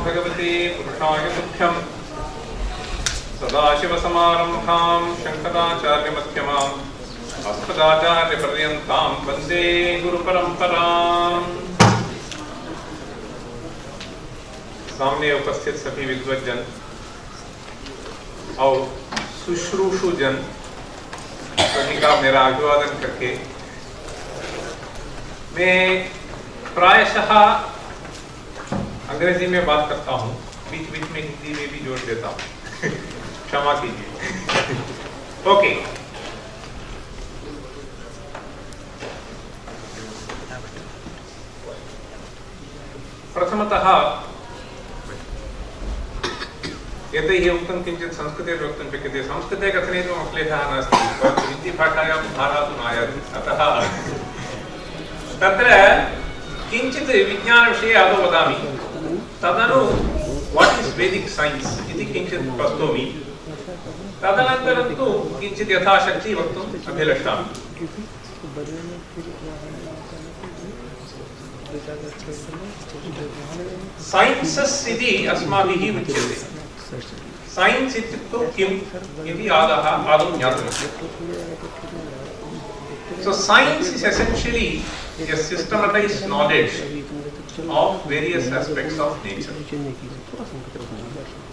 भगवते पुरुषाय तुभ्यं सदाशिवसमारम्भां शङ्कराचार्यमध्यमाम् अस्मदाचार्यपर्यन्तां वन्दे गुरुपरम्पराम्। सामने उपस्थित सभी विद्वज्जन और शुश्रूषुजन सभी का मेरा अभिवादन करके मैं प्रायशः अंग्रेजी में बात करता हूँ, बीच बीच में हिंदी में भी जोड़ देता हूँ। क्षमा कीजिए। ओके, प्रथमतः यतैः उक्तं किञ्चित् संस्कृते वक्तुं शक्यते। संस्कृते कथनेतु मम क्लेशः नास्ति, परन्तु हिन्दीभाषायां धारा तु नायाति। अतः तत्र किञ्चित् विज्ञानविषये आदौ वदामि, तदनु वाट् इस् वेदिक् सैन्स् इति किञ्चित् प्रस्तौमि, तदनन्तरं तु किञ्चित् यथाशक्ति वक्तुम् अभिलषामि। सैन्सस् इति अस्माभिः उच्यते। सैन्स् इत्युक्तौ किम् इति आदौ ज्ञातव्यम्। So science is essentially a systematized knowledge of various aspects of nature.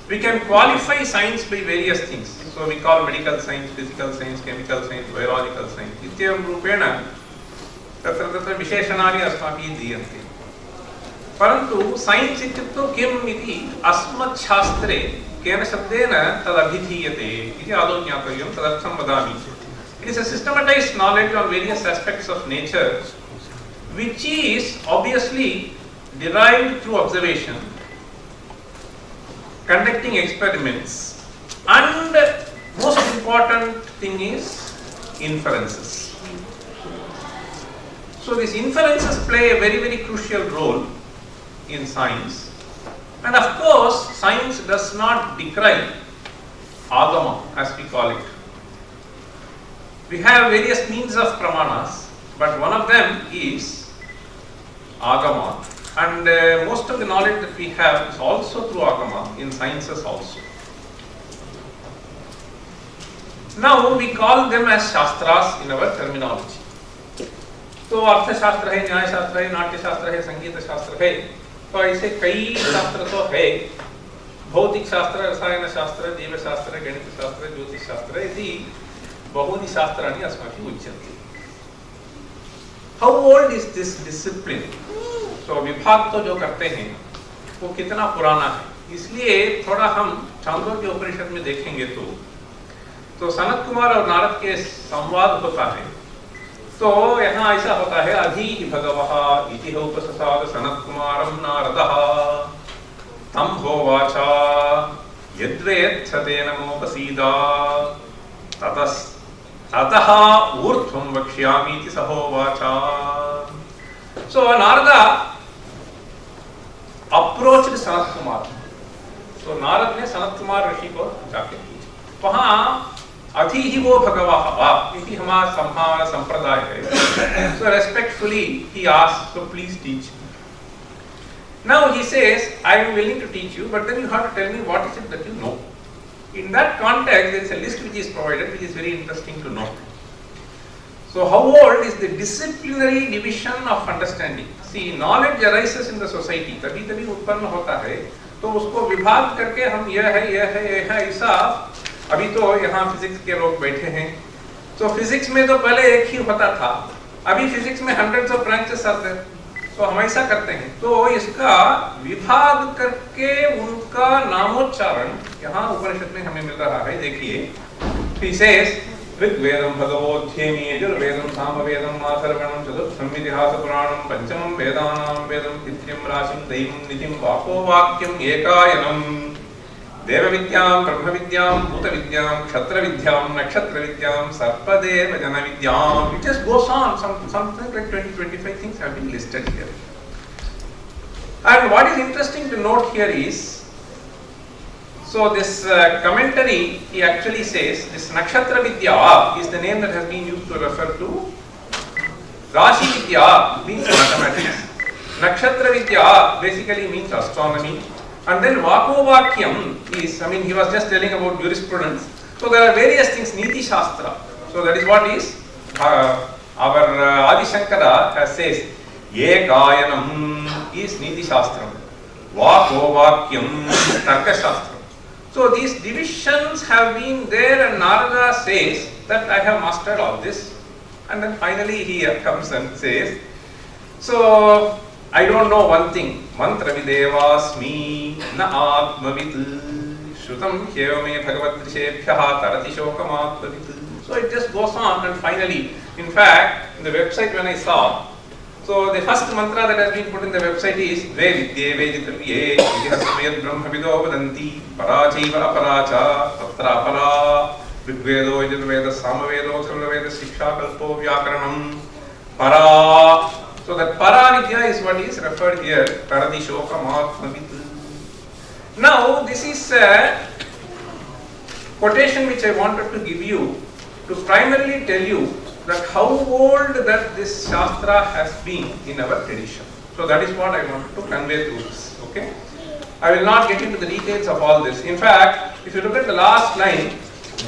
We can qualify science by various things. So we call medical science, physical science, chemical science, biological science. इत्येवं रूपेण तत्र विशेषणानि अस्माभिः दीयन्ते। परन्तु सैन्स् इत्युक्तौ किम् इति अस्मत् शास्त्रे केन शब्देन तदभिधीयते इति आदौ ज्ञातव्यं, तदर्थं वदामि। It is a systematized knowledge on various aspects of nature, which is obviously derived through observation, conducting experiments, and most important thing is inferences. So these inferences play a very, very crucial role in science. And of course, science does not decry agama, as we call it. We have various means of pramanas, but one of them is agama, and most of the knowledge that we have is also through agama in sciences also. Now we call them as shastras in our terminology. तो अर्थशास्त्र है, न्याय शास्त्र है, नाट्य शास्त्र है, संगीत शास्त्र है, तो ऐसे कई शास्त्र तो है। भौतिक शास्त्र, रसायन शास्त्र, जीवशास्त्र, गणित शास्त्र, ज्योतिष शास्त्र इति बहुनि शास्त्राणि अस्माभिः उच्यन्ते। How old is this discipline? तो विभाग तो जो करते हैं वो कितना पुराना है, इसलिए थोड़ा हम छांदोग्य उपनिषद में देखेंगे तो सनत कुमार और नारद के संवाद होता है। तो यहाँ ऐसा होता है, अधीहि भगवः इति उपससाद सनत कुमारं नारदः तं होवाचा यद्वेत्थ तेन मोपसीदा ततः ऊर्ध्वं वक्ष्यामि इति स होवाचा। So Narada approached Sanat Kumar. तो नारद ने सनत कुमार ऋषि को जाके पूछा, वहाँ अधीहि वो भगवः इति हमारा संप्रदाय है। So respectfully he asked, so please teach me. Now he says, I am willing to teach you, but then you have to tell me what is it that you know. In that context, there is a list which is provided, which is very interesting to know. So how old is the disciplinary division of understanding? See, knowledge arises in the society, तभी तभी उत्पन्न होता है, तो उसको विभाग करके हम यह है ऐसा। अभी तो यहाँ फिजिक्स के लोग बैठे हैं, तो फिजिक्स में तो पहले एक ही होता था, अभी फिजिक्स में hundreds of branches आते हैं, तो हम ऐसा करते हैं। तो इसका विभाग करके उनका नामोच्चारण यहाँ उपनिषद में हमें मिल रहा है। देखिए, he says ऋग्वेदं भगवोऽध्येमि, यजुर्वेदं सामवेदं अथर्वणं चतुर्थं इतिहास पुराणं पंचमं वेदानां वेदं तृतीयं राशिं दैवं निधिं वाको वाक्यं एकायनं देवविद्यां ब्रह्मविद्यां भूतविद्यां क्षत्रविद्यां नक्षत्रविद्यां सर्पदेव जनविद्यां. It just goes on. Something like 20-25 things have been listed here. And what is interesting to note here is, so this commentary, he actually says this Nakshatra Vidya is the name that has been used to refer to Rashi Vidya, means mathematics. Nakshatra Vidya basically means astronomy. And then Vakovakyam is, I mean, he was just telling about jurisprudence. So there are various things, Niti Shastra. So that is what is our Adi Shankara has says, Ekayanam is Niti Shastram, Vakovakyam is Tarka Shastram. So these divisions have been there, and Narada says that I have mastered all this. And then finally he comes and says, so I don't know one thing, mantra videvasmi na atmavit shrutam hyevame bhagavatrishephyaha tarati shokamatmavit. So it just goes on, and finally, in fact, in the website when I saw, so the first mantra that has been put in the website is Dve vidye veditavye idihasmayad brahmavido vadanti parachaiva aparacha tatra apara rigvedo yajurveda samavedo sarvaveda shiksha kalpo vyakaranam para. So that para vidya is what is referred here, tarati shokamatmavit. Now this is a quotation which I wanted to give you to primarily tell you that how old that this Shastra has been in our tradition. So that is what I wanted to convey through this. Okay? I will not get into the details of all this. In fact, if you look at the last line,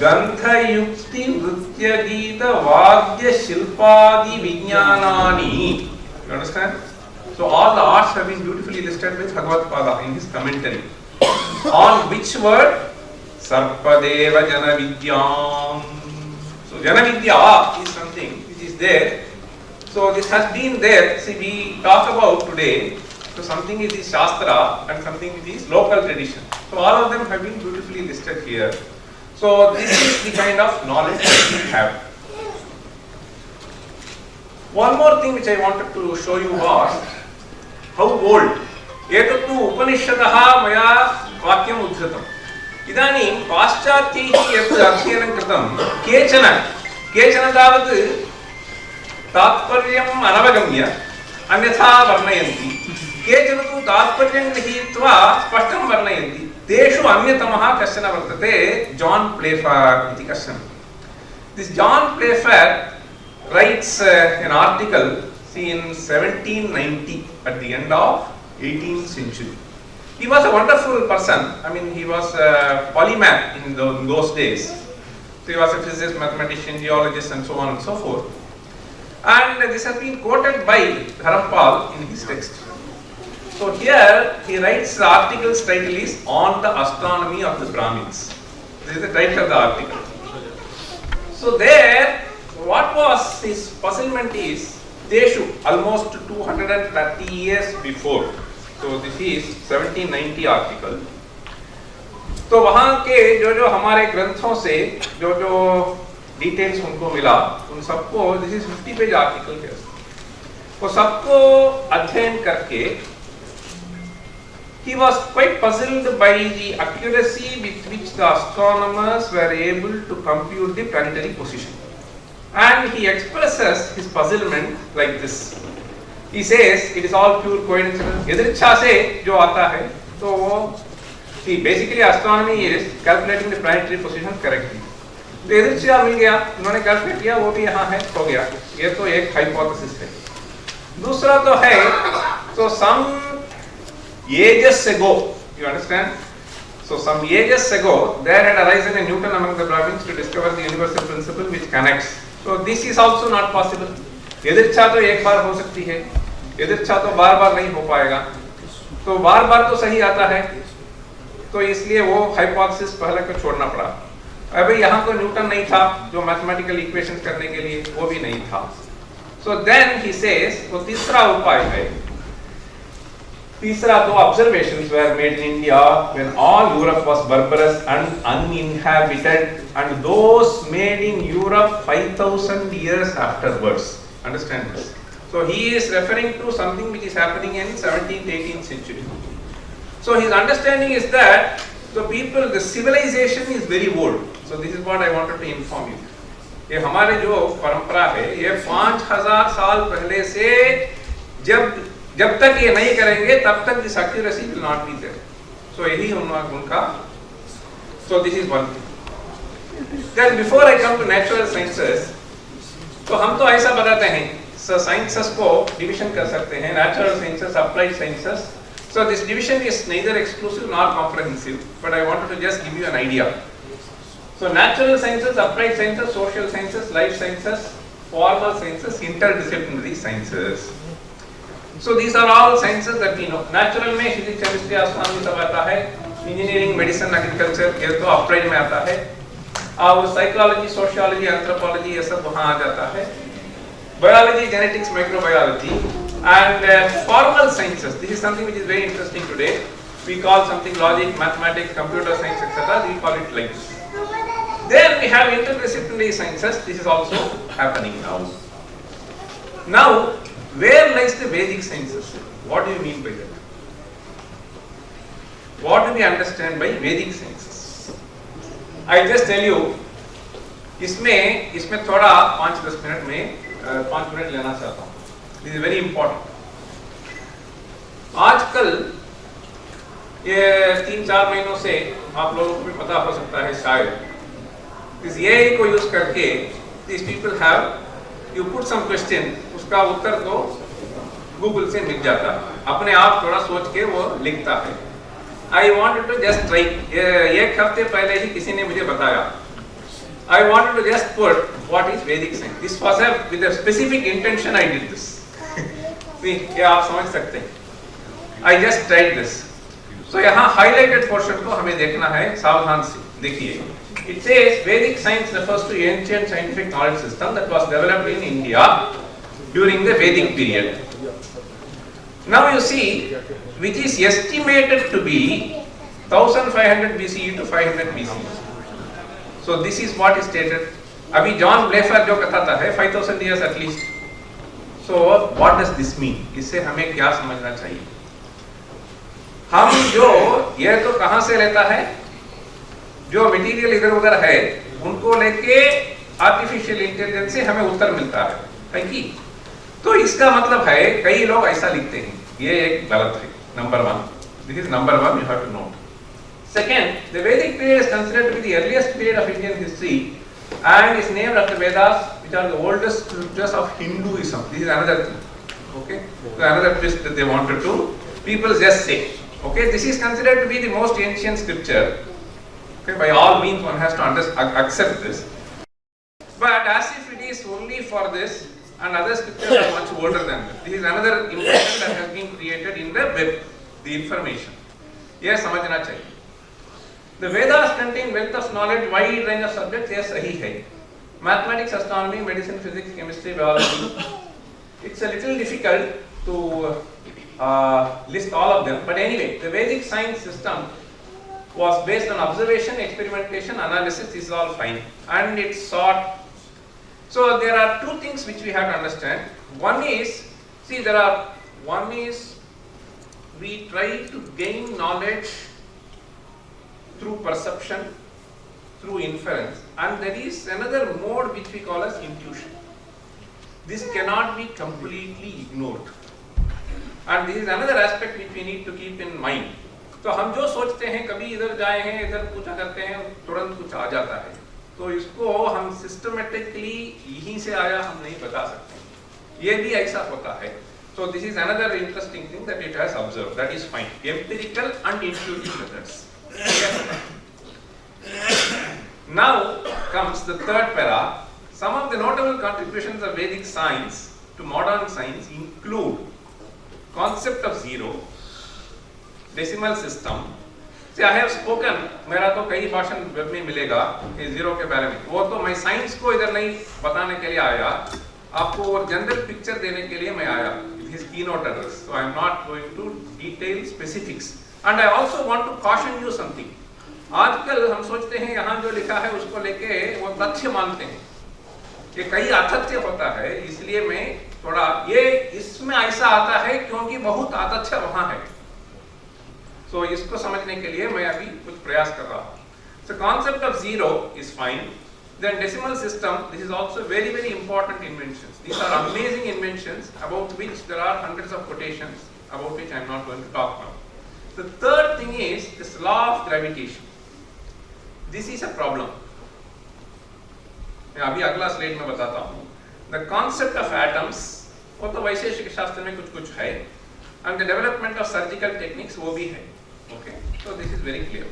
Gandha Yukti Nritya Geeta Vadya Shilpadi Vijnanani. You understand? So all the arts have been beautifully listed with Bhagavad Pada in his commentary. On which word? Sarpadeva Jana Vidyam. So Jana Vidya is something which is there. So this has been there. See, we talk about today, so something is the Shastra and something is local tradition. So all of them have been beautifully listed here. So this is the kind of knowledge that we have. One more thing which I wanted to show you was how old. Etattu Upanishadaha maya vakyam udhritam. Idanim paschatyaih yat adhyanam kritam kechana tavat tatparyam anavagamya anyatha varnayanti kechana tu tatparyam grihitva spashtam varnayanti teshu anyatamaha kashana vartate John Playfair iti kashana. This John Playfair writes an article, see, in 1790 at the end of 18th century. He was a wonderful person. I mean, he was a polymath in those days. So he was a physicist, mathematician, geologist, and so on and so forth. And this has been quoted by Dharampal in his text. So here he writes, the article's title is On the Astronomy of the Brahmins. This is the title of the article. So there, what was his puzzlement is, Deshu, almost 230 years before. So this is 1790 article. तो वहाँ के जो हमारे ग्रंथों से जो details उनको मिला, उन सबको, दिस इज 50 पेज आर्टिकल है, वो सबको अध्ययन करके he was quite puzzled by the accuracy with which the astronomers were able to compute the planetary position. And he expresses his puzzlement like this. He says it is all pure coincidence. यदृच्छा से जो आता है, तो वो, see, basically astronomy is calculating the planetary position correctly. तो यदृच्छा मिल गया, उन्होंने calculate किया, वो भी यहाँ है, हो गया. ये तो एक हाइपोथेसिस है. दूसरा तो है, so some ages ago, you understand? So some ages ago, there had arisen a Newton among the Brahmins to discover the universal principle which connects. So this is also not possible. यदृच्छा तो एक बार हो सकती है, यदृच्छा तो बार बार नहीं हो पाएगा. तो बार बार तो सही आता है, तो इसलिए वो हाइपोथेसिस पहले को छोड़ना पड़ा. अभी यहाँ तो न्यूटन नहीं था जो मैथमेटिकल इक्वेशंस करने के लिए, वो भी नहीं था. So then he says, वो तीसरा उपाय है. तीसरा तो observations were made in India when all Europe was barbarous and uninhabited, and those made in Europe 5,000 years afterwards. Understand this? So he is referring to something which is happening in 17th, 18th century. So his understanding is that the civilization is very old. So this is what I wanted to inform you. ये हमारे जो परंपरा है, ये 5000 साल पहले से जब तक ये नहीं करेंगे तब तक this accuracy will not be there. So यही उनका. So this is one thing. Then before I come to natural sciences, तो हम तो ऐसा बताते हैं, so sciences को division कर सकते हैं, natural sciences, applied sciences, So this division is neither exclusive nor comprehensive, but I wanted to just give you an idea. So natural sciences, applied sciences, social sciences, life sciences, formal sciences, interdisciplinary sciences. So these are all sciences that we know. Natural में physics, chemistry, astronomy सब आता है. Engineering, medicine, agriculture ये तो applied में आता है. और psychology, sociology, anthropology ये सब वहाँ आ जाता है. Biology, genetics, microbiology. And formal sciences, this is something which is very interesting today. We call something logic, mathematics, computer science, etc. We call it like this. Then we have interdisciplinary sciences. This is also happening now. Now, where lies the Vedic sciences? What do you mean by that? What do we understand by Vedic sciences? I just tell you, इसमें थोड़ा 5-10 minute में 5 minute लेना चाहता हूँ. This is very important. आजकल ये 3-4 महीनों से आप लोगों को भी पता हो सकता है शायद इस AI को यूज करके these people have you put some question, उसका उत्तर तो गूगल से मिल जाता है. अपने आप थोड़ा सोच के वो लिखता है. I wanted to just try. एक हफ्ते पहले ही किसी ने मुझे बताया. I wanted to just put what is Vedic science. This was with a specific intention I did this. ये आप समझ सकते हैं. I just tried this. So यहाँ highlighted portion को हमें देखना है सावधान से. देखिए, it says Vedic science refers to ancient scientific knowledge system that was developed in India during the Vedic period. Now you see, which is estimated to be 1500 BCE to 500 BCE. So this is what is stated. अभी John ब्लेफर जो बताता है 5000 years at least. So what does this mean? इससे हमें क्या समझना चाहिए? हम जो ये तो कहाँ से लेता है? जो मटेरियल इधर उधर है उनको लेके आर्टिफिशियल इंटेलिजेंस से हमें उत्तर मिलता है कि? तो इसका मतलब है कई लोग ऐसा लिखते हैं. ये एक गलत है. Number 1. This is number 1 you have to note. Second, the Vedic period is considered to be the earliest period of Indian history and is named after Vedas, which are the oldest scriptures of Hinduism. This is another thing. Okay? So another twist that they wanted to. People just say. Okay? This is considered to be the most ancient scripture. Okay? By all means, one has to accept this. But as if it is only for this, and other scriptures are much older than this. This is another impression that has been created in the web, the information. Yes, समझना चाहिए. The Vedas contain wealth of knowledge, wide range of subjects. Yes, सही है. Mathematics, astronomy, medicine, physics, chemistry, biology. It's a little difficult to list all of them. But anyway, the Vedic science system was based on observation, experimentation, analysis. This is all fine, and it's sought. So there are two things which we have to understand. One is, we try to gain knowledge through perception, through inference, and there is another mode which we call as intuition. This cannot be completely ignored, and this is another aspect which we need to keep in mind. तो हम जो सोचते हैं कभी इधर जाए हैं इधर पूछा करते हैं तुरंत कुछ आ जाता है, तो इसको हम सिस्टमेटिकली यहीं से आया हम नहीं बता सकते. ये भी ऐसा होता है. So this is another interesting thing that it has observed. That is fine. Empirical and intuitive methods. Now comes the third para. Some of the notable contributions of Vedic science to modern science include concept of zero, decimal system. See, I have spoken. मेरा तो कई भाषण web में मिलेगा ये zero के बारे में. वो तो मैं साइंस को इधर नहीं बताने के लिए आया, आपको जनरल पिक्चर देने के लिए मैं आया. His keynote address. So I am not going to detail specifics. And I also want to caution you something. आजकल हम सोचते हैं यहाँ जो लिखा है उसको लेके वो तथ्य मानते हैं. ये कई अतथ्य होता है, इसलिए मैं थोड़ा ये इसमें ऐसा आता है क्योंकि बहुत अतथ्य वहाँ है. So इसको समझने के लिए मैं अभी कुछ प्रयास कर रहा हूँ. So concept of zero is fine. Then decimal system, this is also very, very important inventions. These are amazing inventions about which there are hundreds of quotations, about which I am not going to talk now. The third thing is this law of gravitation. This is a problem. मैं अभी अगला slide में बताता हूँ. The concept of atoms, वो तो वैशेषिक शास्त्र में कुछ है, and the development of surgical techniques वो भी है. Okay, so this is very clear.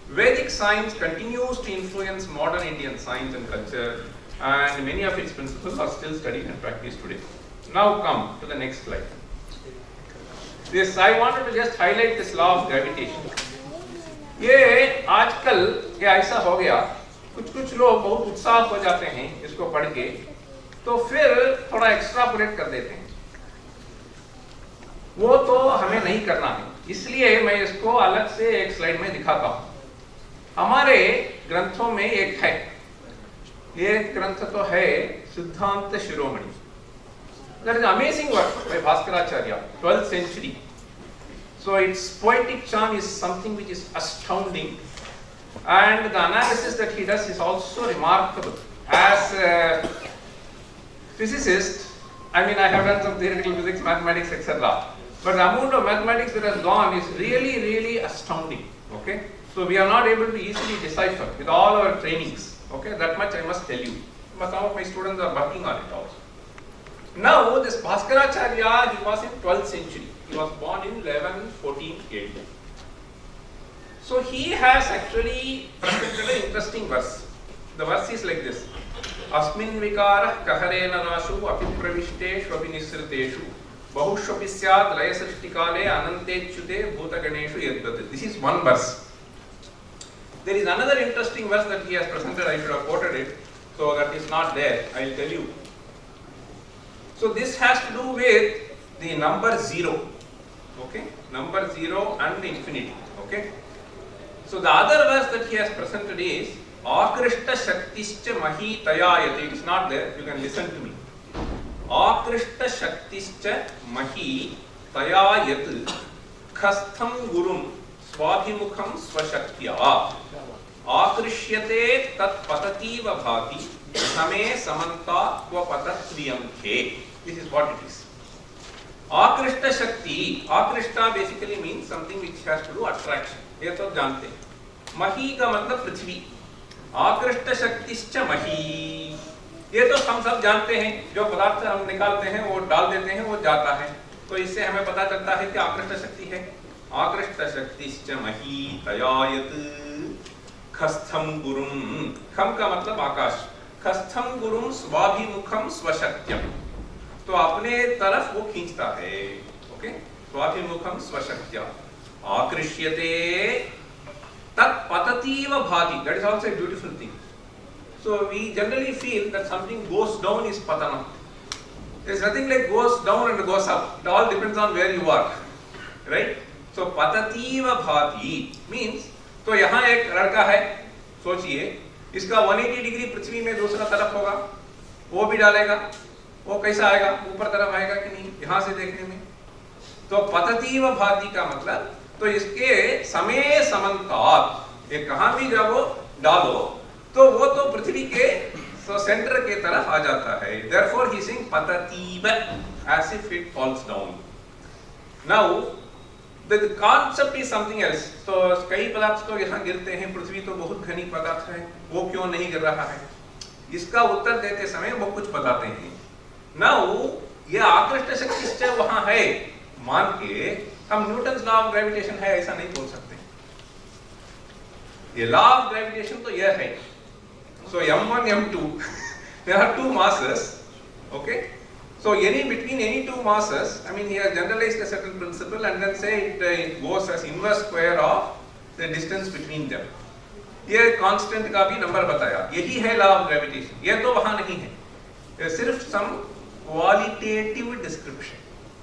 Vedic science continues to influence modern Indian science and culture, and many of its principles are still studied and practiced today. Now come to the next slide. This I wanted to just highlight this law of gravitation. ये आजकल ये ऐसा हो गया, कुछ लोग बहुत उत्साह हो जाते हैं इसको पढ़ के, तो फिर थोड़ा एक्स्ट्रापोलेट कर देते हैं. वो तो हमें नहीं करना है, इसलिए मैं इसको अलग से एक स्लाइड में दिखाता हूं. हमारे ग्रंथों में एक है, ये ग्रंथ तो है सिद्धांत शिरोमणि. That is amazing work by Bhaskaracharya, 12th century. So its poetic charm is something which is astounding, and the analysis that he does is also remarkable. As a physicist, I mean, I have done some theoretical physics, mathematics, etc. But the amount of mathematics that has gone is really, really astounding. Okay, so we are not able to easily decipher with all our trainings. Okay, that much I must tell you. But some of my students are working on it also. Now, this Bhaskaracharya, he was in 12th century. He was born in 1114 AD. So he has actually presented an interesting verse. The verse is like this: Asmin vikarah kaharena rashu apipravishiteshu apinisriteshu bahushvapi syad layasashtikale anantechute bhutaganeshu yadvat. This is one verse. There is another interesting verse that he has presented. I should have quoted it, so that is not there. I will tell you. So this has to do with the number 0. Okay, number 0 and infinity. Okay. So the other verse that he has presented is Akrishta Shaktischa Mahi Tayayati. It is not there. You can listen to me. Akrishta Shaktischa Mahi Tayayat Khastham Gurum Swabhimukham Swashaktya Akrishyate Tat Patativa Bhati Same Samanta Kwa Patatviyamkhe. This is what it is. Akrishta Shakti. Akrishta basically means something which has to do attraction. ये तो जानते हैं. मही का मतलब पृथ्वी. आकृष्ट शक्तिश्च मही. ये तो हम सब जानते हैं. जो पदार्थ हम निकालते हैं वो डाल देते हैं, वो जाता है. तो इससे हमें पता चलता है कि आकृष्ट शक्ति है. आकृष्ट शक्तिश्च मही तयायत खस्थम गुरुम. खम का मतलब आकाश. खस्थम गुरुम स्वाभिमुखम स्वशक्त्यम. तो अपने तरफ वो खींचता है. ओके, स्वाभिमुखम स्वशक्त्या आकृष्यते tat patativa bhati. That is also a beautiful thing. So we generally feel that something goes down is patana. There is nothing like goes down and goes up. It all depends on where you are, right? So patativa bhati means, तो यहाँ एक लड़का है, सोचिए इसका 180 degree पृथ्वी में दूसरा तरफ होगा, वो भी डालेगा, वो कैसा आएगा? ऊपर तरफ आएगा कि नहीं? यहाँ से देखने में. तो पततीव भाति का मतलब, तो इसके समय समन्तात, ये कहाँ भी जब वो डालो तो वो तो पृथ्वी के सेंटर के तरफ आ जाता है. Therefore he saying patativ as if it falls down. Now the concept is something else. तो कई पदार्थ तो यहाँ गिरते हैं, पृथ्वी तो बहुत घनी पदार्थ है, वो क्यों नहीं गिर रहा है? इसका उत्तर देते समय वो कुछ बताते हैं. Now ये आकृष्ट शक्ति वहाँ है मान के हम न्यूटन्स लॉ ऑफ ग्रेविटेशन है ऐसा नहीं बोल सकते. ये लॉ ऑफ ग्रेविटेशन तो यह है. So m1 m2 there are two masses. Okay, so between any two masses, I mean he has generalized a certain principle and then say it goes as inverse square of the distance between them. ये constant का भी number बताया. यही है law of gravitation. ये तो वहां नहीं है, ये सिर्फ सम क्वालिटेटिव डिस्क्रिप्शन.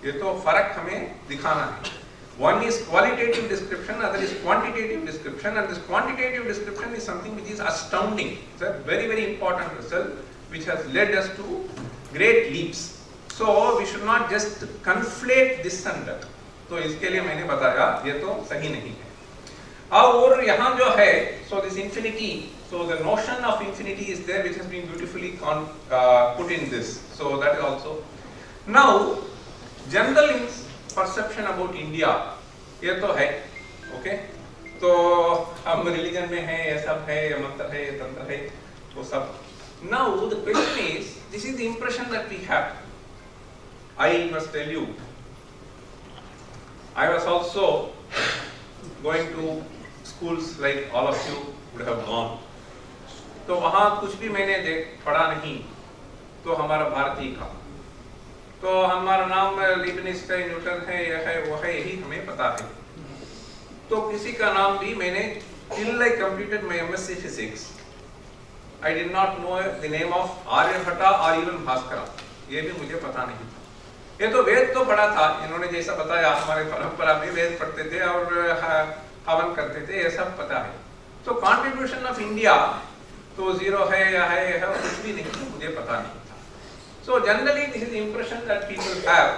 ये तो फर्क हमें दिखाना है. One is qualitative description, other is quantitative description, and this quantitative description is something which is astounding. It's a very, very important result which has led us to great leaps. So we should not just conflate this and that. तो इसके लिए मैंने बताया ये तो सही नहीं है. और यहाँ जो है, so this infinity, so the notion of infinity is there which has been beautifully put in this. So that is also. Now, general perception about India, ये तो है. ओके, तो हम रिलीजन में है, ये सब है, ये मंत्र है, ये तंत्र है, वो सब. Now the question is, this is the impression that we have. I must tell you, I was also going to schools like all of you would have gone. तो वहाँ कुछ भी मैंने पढ़ा नहीं, तो हमारा भारतीय का, तो हमारा नाम लीबनिज है, न्यूटन है, यह है, वो है, यही हमें पता है. तो किसी का नाम भी मैंने till I completed my MSc Physics, I did not know the name of Aryabhatta और even भास्करा, ये भी मुझे पता नहीं था. ये तो वेद तो पढ़ा था, इन्होंने जैसा बताया हमारे परंपरा में वेद पढ़ते थे और हवन करते थे, ये सब पता है. तो कंट्रीब्यूशन ऑफ इंडिया तो जीरो है या है कुछ भी नहीं, मुझे पता नहीं था. So generally this is impression that people have,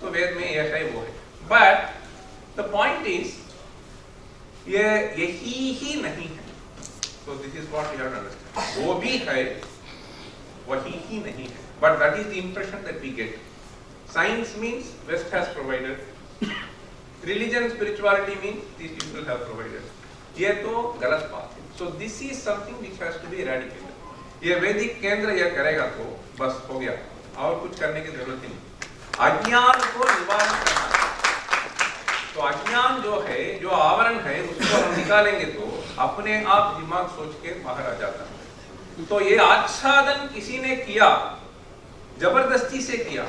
तो वेद में ये है वो है. बट द पॉइंट इज ये यही ही नहीं है. So this is what you have to understand. वो भी है, वही ही नहीं है. But that is the impression that we get. Science means West has provided. Religion, spirituality means these people have provided. ये तो गलत बात है. So this is something which has to be eradicated. ये वैदिक केंद्र यह करेगा तो बस हो गया, और कुछ करने की जरूरत ही नहीं. अज्ञान को निवारण करना. तो अज्ञान जो है, जो आवरण है, उसको हम निकालेंगे तो अपने आप दिमाग सोच के बाहर आ जाता है. तो ये आच्छादन किसी ने किया, जबरदस्ती से किया,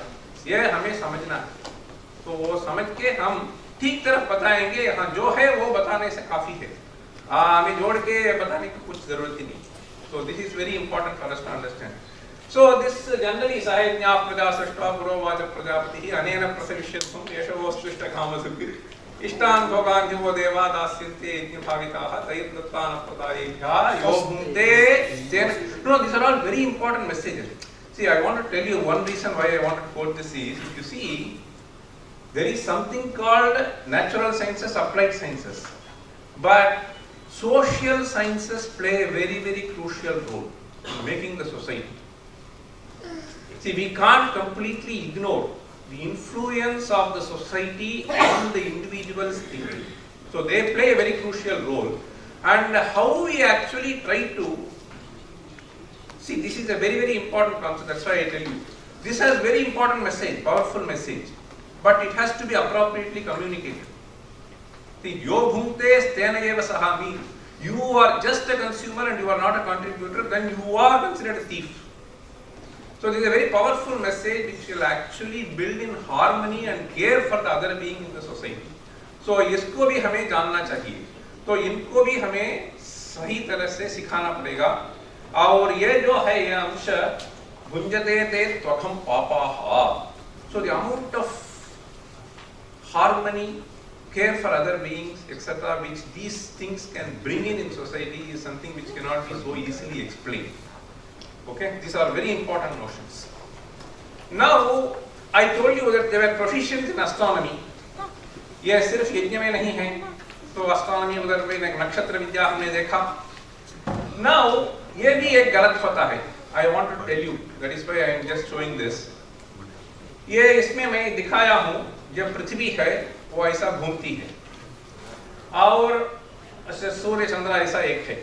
ये हमें समझना है. तो वो समझ के हम ठीक तरफ बताएंगे. यहाँ जो है वो बताने से काफी है, हमें जोड़ के बताने की कुछ जरूरत ही नहीं. So this is very important for us to understand. So this generally sahajnya praja srishta purovacha prajapati anena prasavishyatvam yesho srishta kamasubhir ishtan bhogan jivo deva dasyante yajna bhavitaha tayit dattana pradayebhya yo bhunte. No, these are all very important messages. See, I want to tell you one reason why I want to quote this is, you see, there is something called natural sciences, applied sciences, but social sciences play a very, very crucial role in making the society. See, we can't completely ignore the influence of the society on the individual's thinking. So they play a very crucial role. And how we actually try to see, this is a very, very important concept. That's why I tell you, this has very important message, powerful message, but it has to be appropriately communicated. See, yo bhunte stena eva sahami. You are just a consumer and you are not a contributor, then you are considered a thief. So this is a very powerful message which will actually build in harmony and care for the other being in the society. So इसको भी हमें जानना चाहिए. तो इनको भी हमें सही तरह से सिखाना पड़ेगा. और ये जो है ये अंश भुंजते ते त्वखम पापाः. So the amount of harmony, care for other beings, etc., which these things can bring in society is something which cannot be so easily explained. Okay, these are very important notions. Now, I told you that they were proficient in astronomy. ये सिर्फ यज्ञ में नहीं है, तो astronomy उधर में नक्षत्र विद्या हमने देखा. Now, ये भी एक गलत पता है. I want to tell you, that is why I am just showing this. ये इसमें मैं दिखाया हूँ, जब पृथ्वी है वो ऐसा घूमती है और सूर्य चंद्र ऐसा एक है.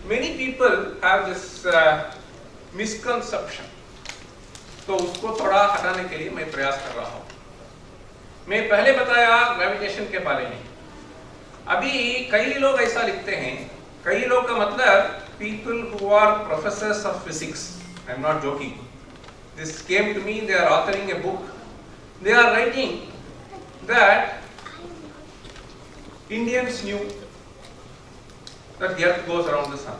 Many people have this misconception. तो उसको थोड़ा हटाने के लिए मैं प्रयास कर रहा हूँ. मैं पहले बताया ग्रेविटेशन के बारे में. अभी कई लोग ऐसा लिखते हैं, कई लोग का मतलब people who are professors of physics. I am not joking. This came to me, they are authoring a book. They are writing that Indians knew that the earth goes around the sun.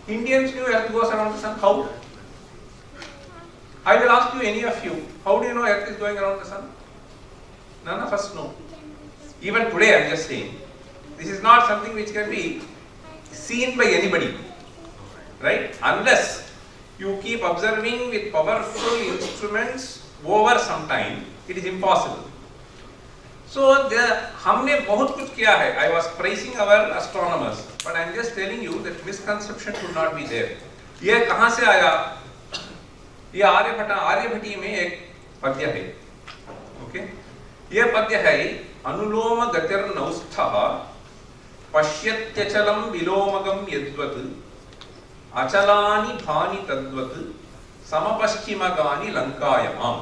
Indians knew earth goes around the sun. How? I will ask you, any of you, how do you know earth is going around the sun? None of us know. Even today I am just saying, this is not something which can be seen by anybody, right? Unless you keep observing with powerful instruments over some time, it is impossible. So हमने बहुत कुछ किया है. I was praising our astronomers, but I am just telling you that misconception should not be there. ये कहाँ से आया? ये आर्यभट्टी में एक पद्य है. Okay? ये पद्य है, अनुलोम गतिर्नौस्थः पश्यत्यचलं विलोमगं यद्वत् अचलानि भानि तद्वत् समपश्चिमगानि लंकायमाम,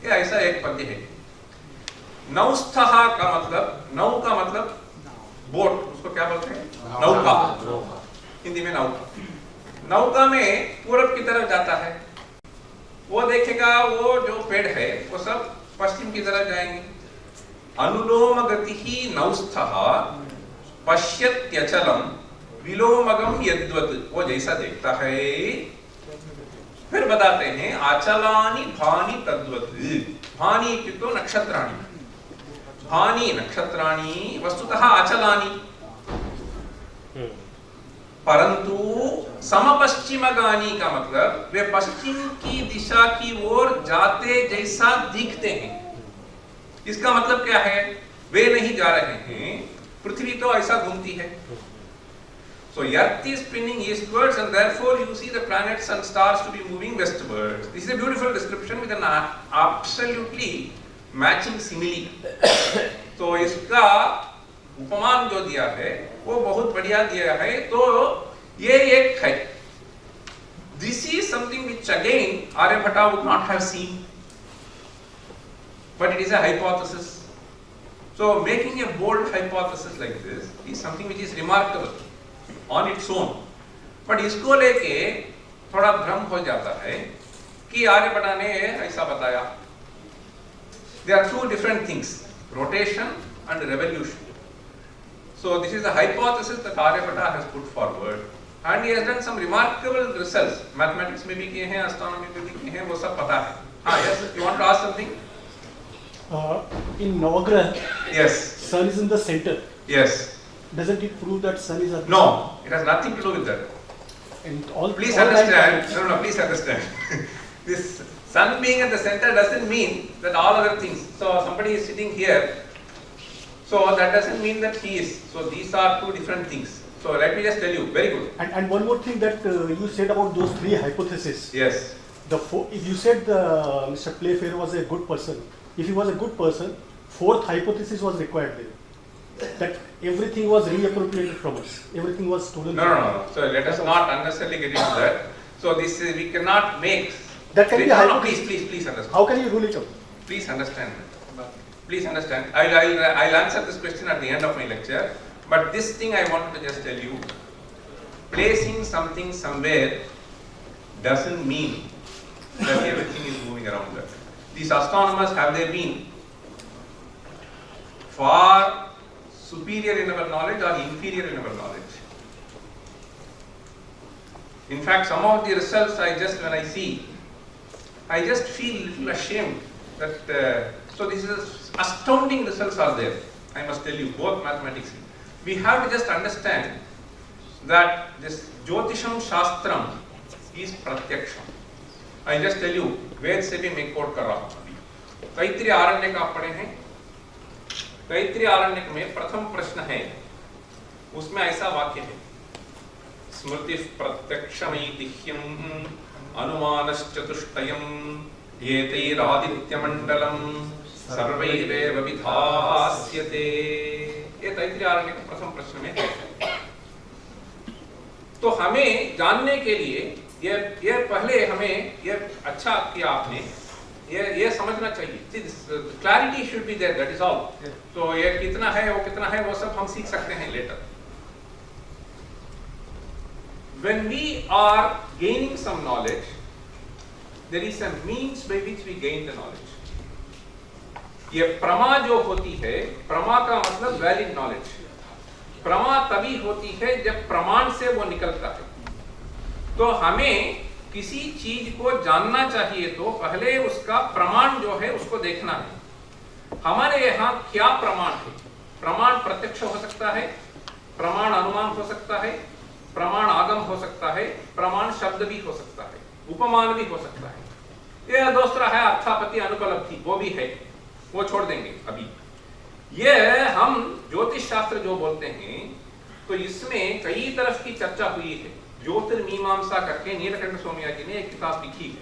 ये ऐसा एक पद्य है। नौस्थः का मतलब, नौ का मतलब बोट, उसको क्या बोलते हैं? नौका, हिंदी में नौका। नौका में पूरब की तरफ जाता है, वो देखेगा वो जो पेड़ है वो सब पश्चिम की तरफ जाएंगे। अनुलोम गतिः नौस्थः पश्यत्यचलम विलोमगम यद्वत्, वो जैसा देखता है। फिर बताते हैं अचलानि भानि तद्वत्, भानि इत्युक्तौ नक्षत्राणि, भानि नक्षत्राणि वस्तुतः अचलानि, परंतु समपश्चिमगानी का मतलब वे पश्चिम की दिशा की ओर जाते जैसा दिखते हैं। इसका मतलब क्या है? वे नहीं जा रहे हैं, पृथ्वी तो ऐसा घूमती है। So earth is spinning eastwards and therefore you see the planets and stars to be moving westwards. This is a beautiful description with an absolutely matching simile. तो इसका उपमान जो दिया है वो बहुत बढ़िया दिया है। तो ये एक है, this is something which again Aryabhatta would not have seen, but it is a hypothesis. So making a bold hypothesis like this is something which is remarkable on its own. but इसको लेके थोड़ा भ्रम हो जाता है कि आर्यभट्ट ने ऐसा बताया। There are two different things, rotation and revolution. So this is the hypothesis that Aryabhatta has put forward and he has done some remarkable results. Mathematics में भी किए हैं, astronomy में भी किए हैं, वो सब पता है। हाँ, yes, you want to ask something? In Navagraha, yes, sun is in the center. Yes. Doesn't it prove that sun is at the No, center? it has nothing to do with that. And all Please all understand. time- No, please understand. This sun being at the center doesn't mean that all other things. So somebody is sitting here. So that doesn't mean that he is. So these are two different things. So let me just tell you. Very good. And one more thing that you said about those three hypotheses. Yes. If you said Mr. Playfair was a good person, if he was a good person, fourth hypothesis was required there. That everything was reappropriated from us. Everything was stolen. No. So let us not unnecessarily get into that. So this is, we cannot make. That can be No, hypothesis. please understand. How can you rule it out? Please understand. Please understand. I'll answer this question at the end of my lecture. But this thing I wanted to just tell you. Placing something somewhere doesn't mean that everything is moving around that. These astronomers, have they been far superior in our knowledge or inferior in our knowledge? In fact, some of the results when I see, I just feel a little ashamed that, so this is astounding results are there. I must tell you, both mathematics. We have to just understand that this Jyotisham Shastram is Pratyaksham. I just tell you, वेद से भी मैं coat कर रहा हूँ अभी। तैत्तिरीय आरण्यक आप पढ़े हैं? तैत्तिरीय आरण्यक में प्रथम प्रश्न है, उसमें ऐसा वाक्य है, स्मृतिः प्रत्यक्षमैतिह्यम् अनुमानश्चतुष्टयम् एतैरादित्यमण्डलम् सर्वैरेव विधास्यते। ये तैत्तिरीय आरण्यक प्रथम प्रश्न में है। तो हमें जानने के लिए ये पहले हमें ये अच्छा किया आपने, ये समझना चाहिए। Clarity should be there, that is all. तो ये कितना है वो सब हम सीख सकते हैं letter. When we are gaining some knowledge, there is a means by which we gain the knowledge. ये प्रमा जो होती है, प्रमा का मतलब वैलिड नॉलेज। प्रमा तभी होती है जब प्रमाण से वो निकलता है। तो हमें किसी चीज को जानना चाहिए तो पहले उसका प्रमाण जो है उसको देखना है। हमारे यहाँ क्या प्रमाण है? प्रमाण प्रत्यक्ष हो सकता है, प्रमाण अनुमान हो सकता है, प्रमाण आगम हो सकता है, प्रमाण शब्द भी हो सकता है, उपमान भी हो सकता है। यह दूसरा है अर्थापत्ति अनुपलब्धि, वो भी है, वो छोड़ देंगे अभी। ये हम ज्योतिष शास्त्र जो बोलते हैं तो इसमें कई तरफ की चर्चा हुई है। ज्योतिर्मीमांसा करके नीलकंठ सोमया जी ने एक किताब लिखी है।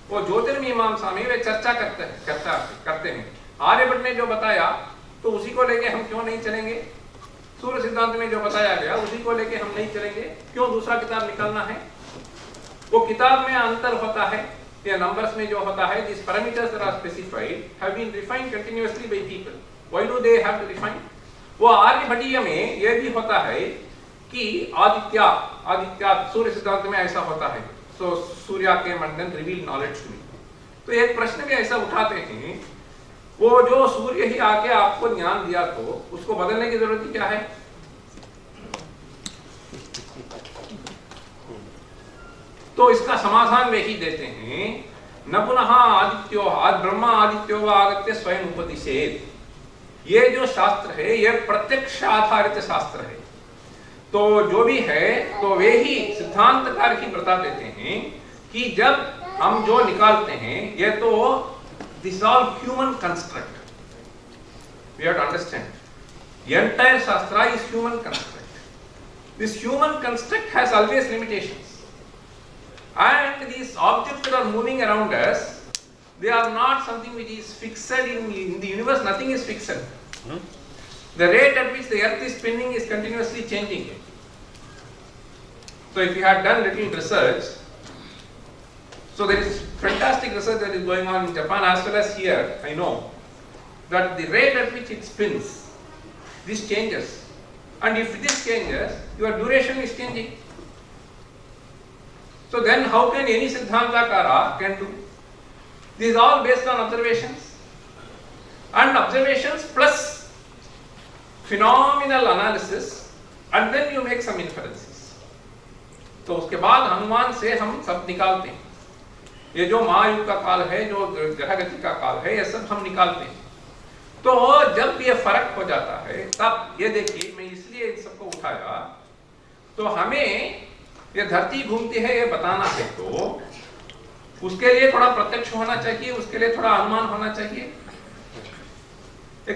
वो ज्योतिर्मीमांसा में वे चर्चा करते हैं। आर्यभट्ट ने जो बताया तो उसी को लेके हम क्यों नहीं चलेंगे? सूर्य सिद्धांत में जो बताया गया उसी को लेके हम नहीं चलेंगे, क्यों दूसरा किताब निकालना है? वो किताब में अंतर होता है या नंबर्स में जो होता है, these parameters that are specified have been refined continuously by people. Why do they have to refine? वो आर्यभटीय में ये भी होता है कि आदित्य सूर्य सिद्धांत में ऐसा होता है, so सूर्य के मंडन रिवील नॉलेज टू मी। तो एक प्रश्न भी ऐसा उठाते हैं, वो जो सूर्य ही आके आपको ज्ञान दिया तो उसको बदलने की जरूरत क्या है? तो इसका समाधान वे ही देते हैं, न पुनः आदित्यो ब्रह्मा आदित्यो व आगत्य स्वयं उपदिशेत। ये जो शास्त्र है ये प्रत्यक्ष आधारित शास्त्र है, तो जो भी है तो वे ही सिद्धांतकार ही बता देते हैं कि जब हम जो निकालते हैं ये तो this all human construct, we have to understand entire shastra is human construct. This human construct has always limitations, and these objects that are moving around us, they are not something which is fixed in the universe. Nothing is fixed. The rate at which the earth is spinning is continuously changing. So if you had done little research, so there is fantastic research that is going on in Japan as well as here. I know that the rate at which it spins, this changes, and if this changes, your duration is changing. So then how can any Siddhantakara can do? This is all based on observations, and observations plus phenomenal analysis, and then you make some inferences. तो उसके बाद अनुमान से हम सब निकालते हैं, ये जो महायुग का काल है, जो ग्रह गति का काल है, ये सब हम निकालते हैं। तो जब ये फर्क हो जाता है तब ये देखिए, मैं इसलिए इन सबको उठाया, तो हमें ये धरती घूमती है ये बताना है, तो उसके लिए थोड़ा प्रत्यक्ष होना चाहिए, उसके लिए थोड़ा अनुमान होना चाहिए।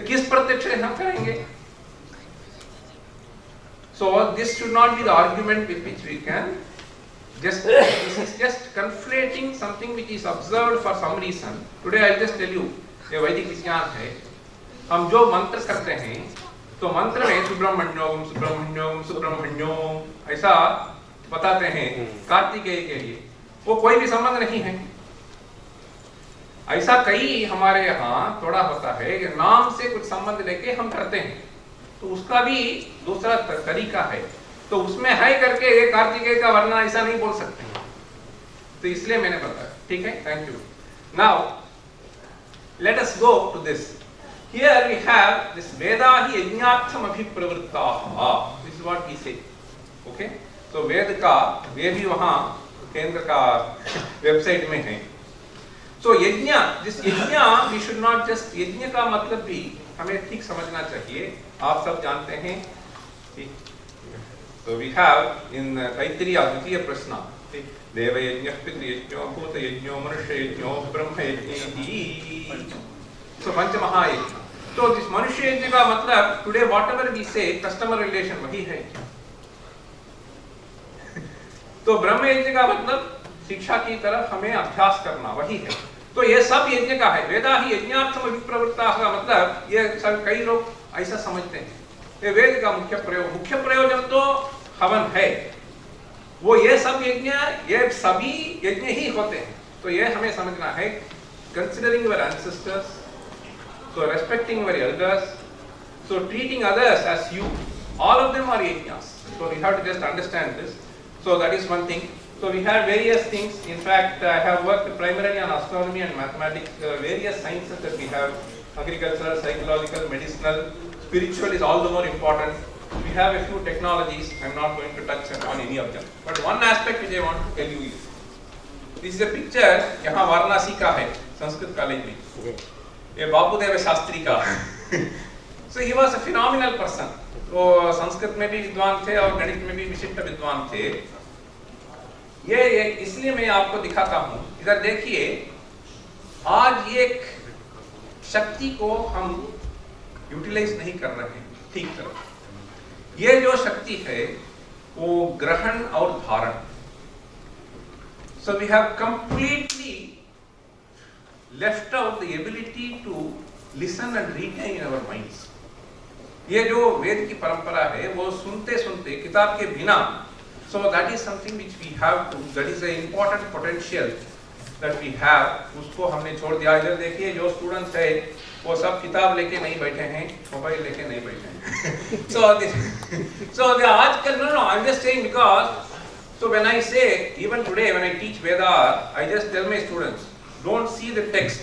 किस प्रत्यक्ष से हम करेंगे? So this should not be the argument with which we can this is just conflating something which is observed for some reason. Today I'll just tell you, ये वैदिक विज्ञान है, हम जो मंत्र करते हैं तो मंत्र में सुब्रह्मण्योम सुब्रह्मण्योम सुब्रह्मण्योम ऐसा बताते हैं कार्तिकेय के लिए, वो कोई भी संबंध नहीं है। ऐसा कई हमारे यहाँ थोड़ा होता है कि नाम से कुछ संबंध लेके हम करते हैं, तो उसका भी दूसरा तरीका है, तो उसमें है करके ये कार्तिकेय का वर्णन ऐसा नहीं बोल सकते, तो इसलिए मैंने बताया। ठीक है, thank you. Now let us go to this. Here we have this वेदा हि यज्ञार्थम अभिप्रवृत्ताः, this is what we say. Okay, तो वेद का वे भी वहां केंद्र का वेबसाइट में है। सो यज्ञ, दिस यज्ञ वी शुड नॉट जस्ट, यज्ञ का मतलब भी हमें ठीक समझना चाहिए, आप सब जानते हैं। So we have in Taittiriya द्वितीय प्रश्न, देव यज्ञः पितृयज्ञो भूत यज्ञो मनुष्य यज्ञो ब्रह्म यज्ञ, so पंच महायज्ञ। तो इस मनुष्य यज्ञ का मतलब टुडे व्हाटएवर वी से कस्टमर रिलेशन वही है। तो ब्रह्म यज्ञ का मतलब शिक्षा की तरफ हमें अभ्यास करना वही है। तो ये सब यज्ञ का है। वेदा ही यज्ञार्थम अभिप्रवृत्ताः का मतलब ये सब कई लोग ऐसा समझते हैं, ये वेद का मुख्य प्रयोजन तो हवन है, वो ये सब यज्ञ, ये सभी यज्ञ ही होते हैं। तो ये हमें समझना है, considering your ancestors, so respecting your elders, so treating others as you, all of them are yajnas. So we have to just understand this. So that is one thing. So we have various things. In fact, I have worked primarily on astronomy and mathematics, various sciences that we have, agricultural, psychological, medicinal, spiritual is all the more important. We have a few technologies. I am not going to touch on any of them. But one aspect which I want to tell you is, this is a picture, यहाँ वाराणसी का है, Sanskrit college में, ये बापूदेव शास्त्री का। So he was a phenomenal person. वो संस्कृत में भी विद्वान थे और गणित में भी विशिष्ट विद्वान थे। ये इसलिए मैं आपको दिखाता हूँ, इधर देखिए, आज ये शक्ति को हम यूटिलाइज नहीं कर रहे हैं ठीक तरह। ये जो शक्ति है वो ग्रहण और धारण। So we have completely left out the ability to listen and retain in our minds. ये जो वेद की परंपरा है वो सुनते सुनते किताब के बिना So that is something which we have to, that is an important potential that we have. उसको हमने छोड़ दिया. इधर देखिए जो students है वो सब किताब लेके नहीं बैठे हैं, मोबाइल लेके नहीं बैठे हैं. So the आजकल no, I'm just saying because so when I say even today when I teach Veda, I just tell my students don't see the text,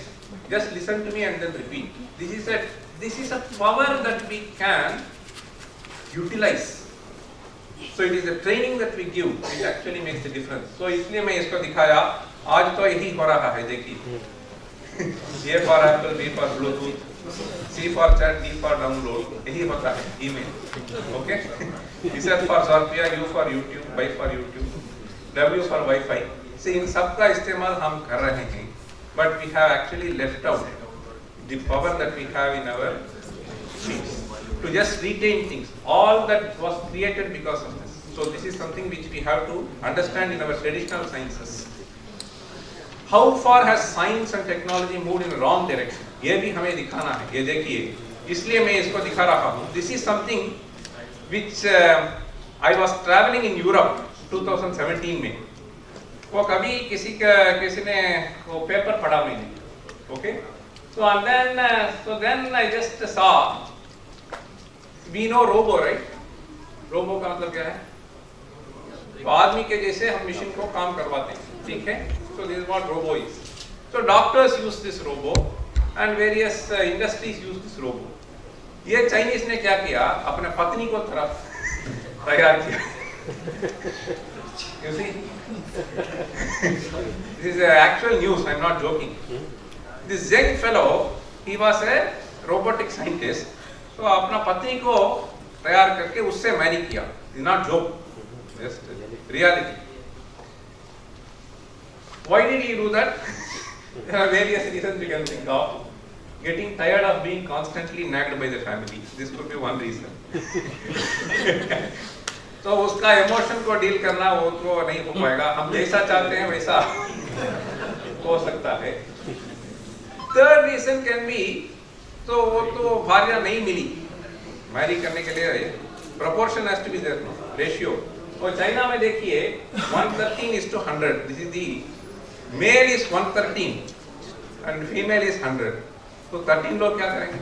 just listen to me and then repeat. This is a power that we can utilize. So it is the training that we give which actually makes the difference. So इसलिए मैं इसको दिखाया. आज तो यही हो रहा है देखिए. A for Apple, B for Bluetooth, C for chat, D for download. यही होता है email. Okay? Z for Zorpia, U for YouTube, Y for YouTube, W for Wi-Fi. See इन सब का इस्तेमाल हम कर रहे हैं. But we have actually left out the power that we have in our speech to just retain things. All that was created because of this. So this is something which we have to understand in our traditional sciences. How far has science and technology moved in a wrong direction? ये भी हमें दिखाना है. ये देखिए, इसलिए मैं इसको दिखा रहा हूँ. This is something which I was traveling in Europe 2017 में. वो कभी किसी ने वो पेपर पढ़ा मैंने. Okay? So and then I just saw. We know robo, right? Robo का मतलब क्या है? तो आदमी के जैसे हम मशीन को काम करवाते हैं, ठीक है? So this is what robo is. So doctors use this robo and various industries use this robo. ये चाइनीज ने क्या किया? अपने पत्नी को तरफ तैयार किया. You see? This is actual news. I'm not joking. This Zheng fellow, he was a robotic scientist. तो अपना पत्नी को तैयार करके उससे मैरी किया. It's not joke, just reality. Why did he do that? There are various reasons we can think of. Getting tired of being constantly nagged by the family. This could be one reason. तो उसका emotion को deal करना वो तो नहीं हो पाएगा. हम जैसा चाहते हैं वैसा हो सकता है. Third reason can be तो वो तो भार्या नहीं मिली मैरी करने के लिए. proportion has to be there, no? Ratio. और चाइना में देखिए 113:100. This is the male is 113 and female is 100. तो 13 लोग क्या करेंगे?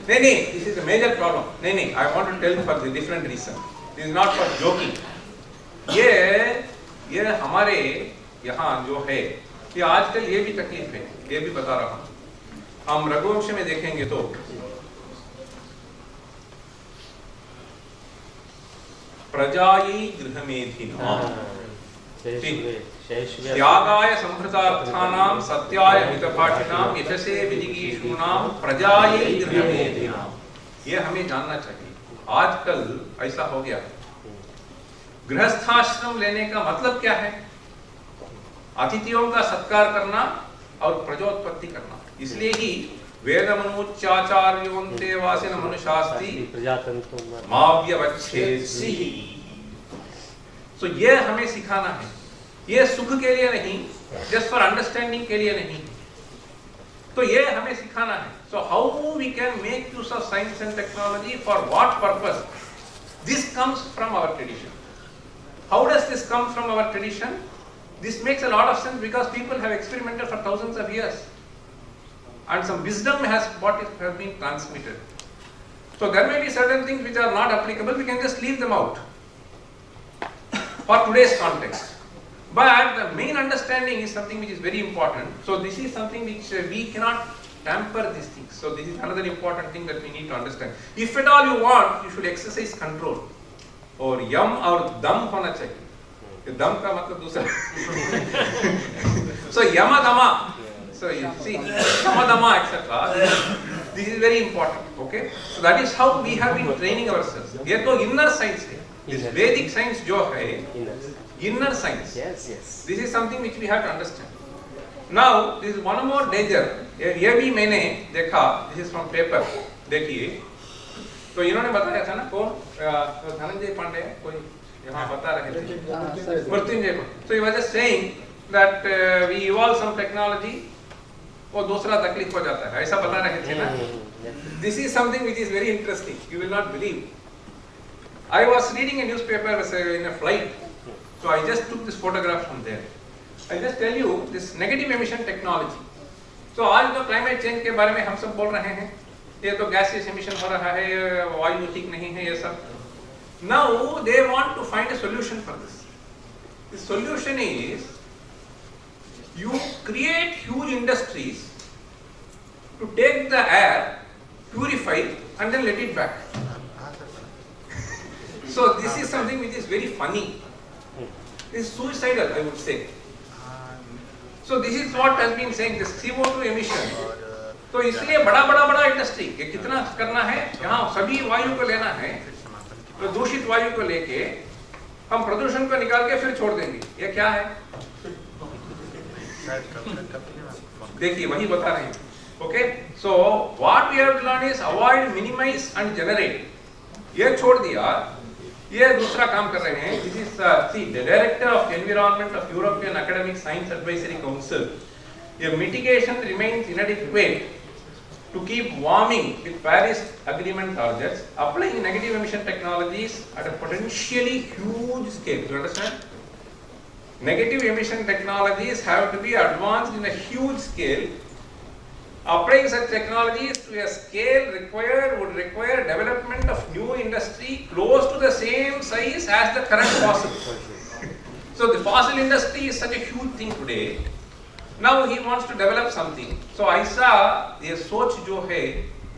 नहीं, this is a major problem. नहीं, I want to tell you for the different reason. This is not for joking. ये हमारे यहाँ जो है ये आजकल ये भी तकलीफ है. ये भी बता रहा हूँ. हम रघुवंश में देखेंगे तो प्रजायै गृहमेधिनां त्यागाय संभृतार्थानां सत्याय हितभाषिणां यशसे विजिगीषूणां प्रजायै गृहमेधिनां. ये हमें जानना चाहिए. आजकल ऐसा हो गया. गृहस्थाश्रम लेने का मतलब क्या है? अतिथियों का सत्कार करना और प्रजोत्पत्ति करना. इसलिए ही वेदमनुचाचार्योन्ते वासिन मनुशास्ति माव्यवच्छेत्सि. सो ये हमें सिखाना है. ये सुख के लिए नहीं, जस्ट फॉर अंडरस्टैंडिंग के लिए नहीं. तो ये हमें सिखाना है. So how we can make use of science and technology for what purpose? This comes from our tradition. How does this come from our tradition? This makes a lot of sense because people have experimented for thousands of years and some wisdom has been transmitted. So there may be certain things which are not applicable, we can just leave them out for today's context. But the main understanding is something which is very important. So this is something which we cannot tamper these things. So this is another important thing that we need to understand. If at all you want, you should exercise control. और यम और दम होना चाहिए. दम का मतलब दूसरा. So yama dama. So you see yama dama etc. This is very important. Okay. So that is how we have been training ourselves. ये तो inner science है. This Vedic science जो है inner science. Yes. This is something which we have to understand. Now this is one more danger. ये भी मैंने देखा. This is from paper. देखिए. तो इन्होंने बताया था ना कौन धनंजय पांडे कोई यहाँ बता रहे थे Mrityunjay. So he was just saying that we evolve some technology और दूसरा तकलीफ हो जाता है. ऐसा बता रहे थे ना. This is something which is very interesting. You will not believe. I was reading a newspaper in a flight, so I just took this photograph from there. I just tell you this negative emission technology. So आज तो climate change के बारे में हम सब बोल रहे हैं, ये तो gaseous emission हो रहा है, वायु ठीक नहीं है, ये सब. Now they want to find a solution for this. The solution is you create huge industries to take the air, purify it, and then let it back. So this is something which is very funny. It's suicidal, I would say. So this is what has been saying, this CO2 emission. तो इसलिए बड़ा industry ये कितना करना है, यहाँ सभी वायु को लेना है, तो दूषित वायु को लेके हम प्रदूषण को निकाल के फिर छोड़ देंगे. ये क्या है? देखिए वही बता रहे हैं. Okay, so what we have to learn is avoid, minimise and generate. ये छोड़ दिया, ये दूसरा काम कर रहे हैं. This is the director of environment of European academic science advisory council. ये mitigation remains inadequate to keep warming with Paris Agreement targets, applying negative emission technologies at a potentially huge scale. Do you understand? Negative emission technologies have to be advanced in a huge scale. Applying such technologies to a scale would require development of new industry close to the same size as the current fossil. So the fossil industry is such a huge thing today. Now he wants to develop something. So ऐसा ये सोच जो है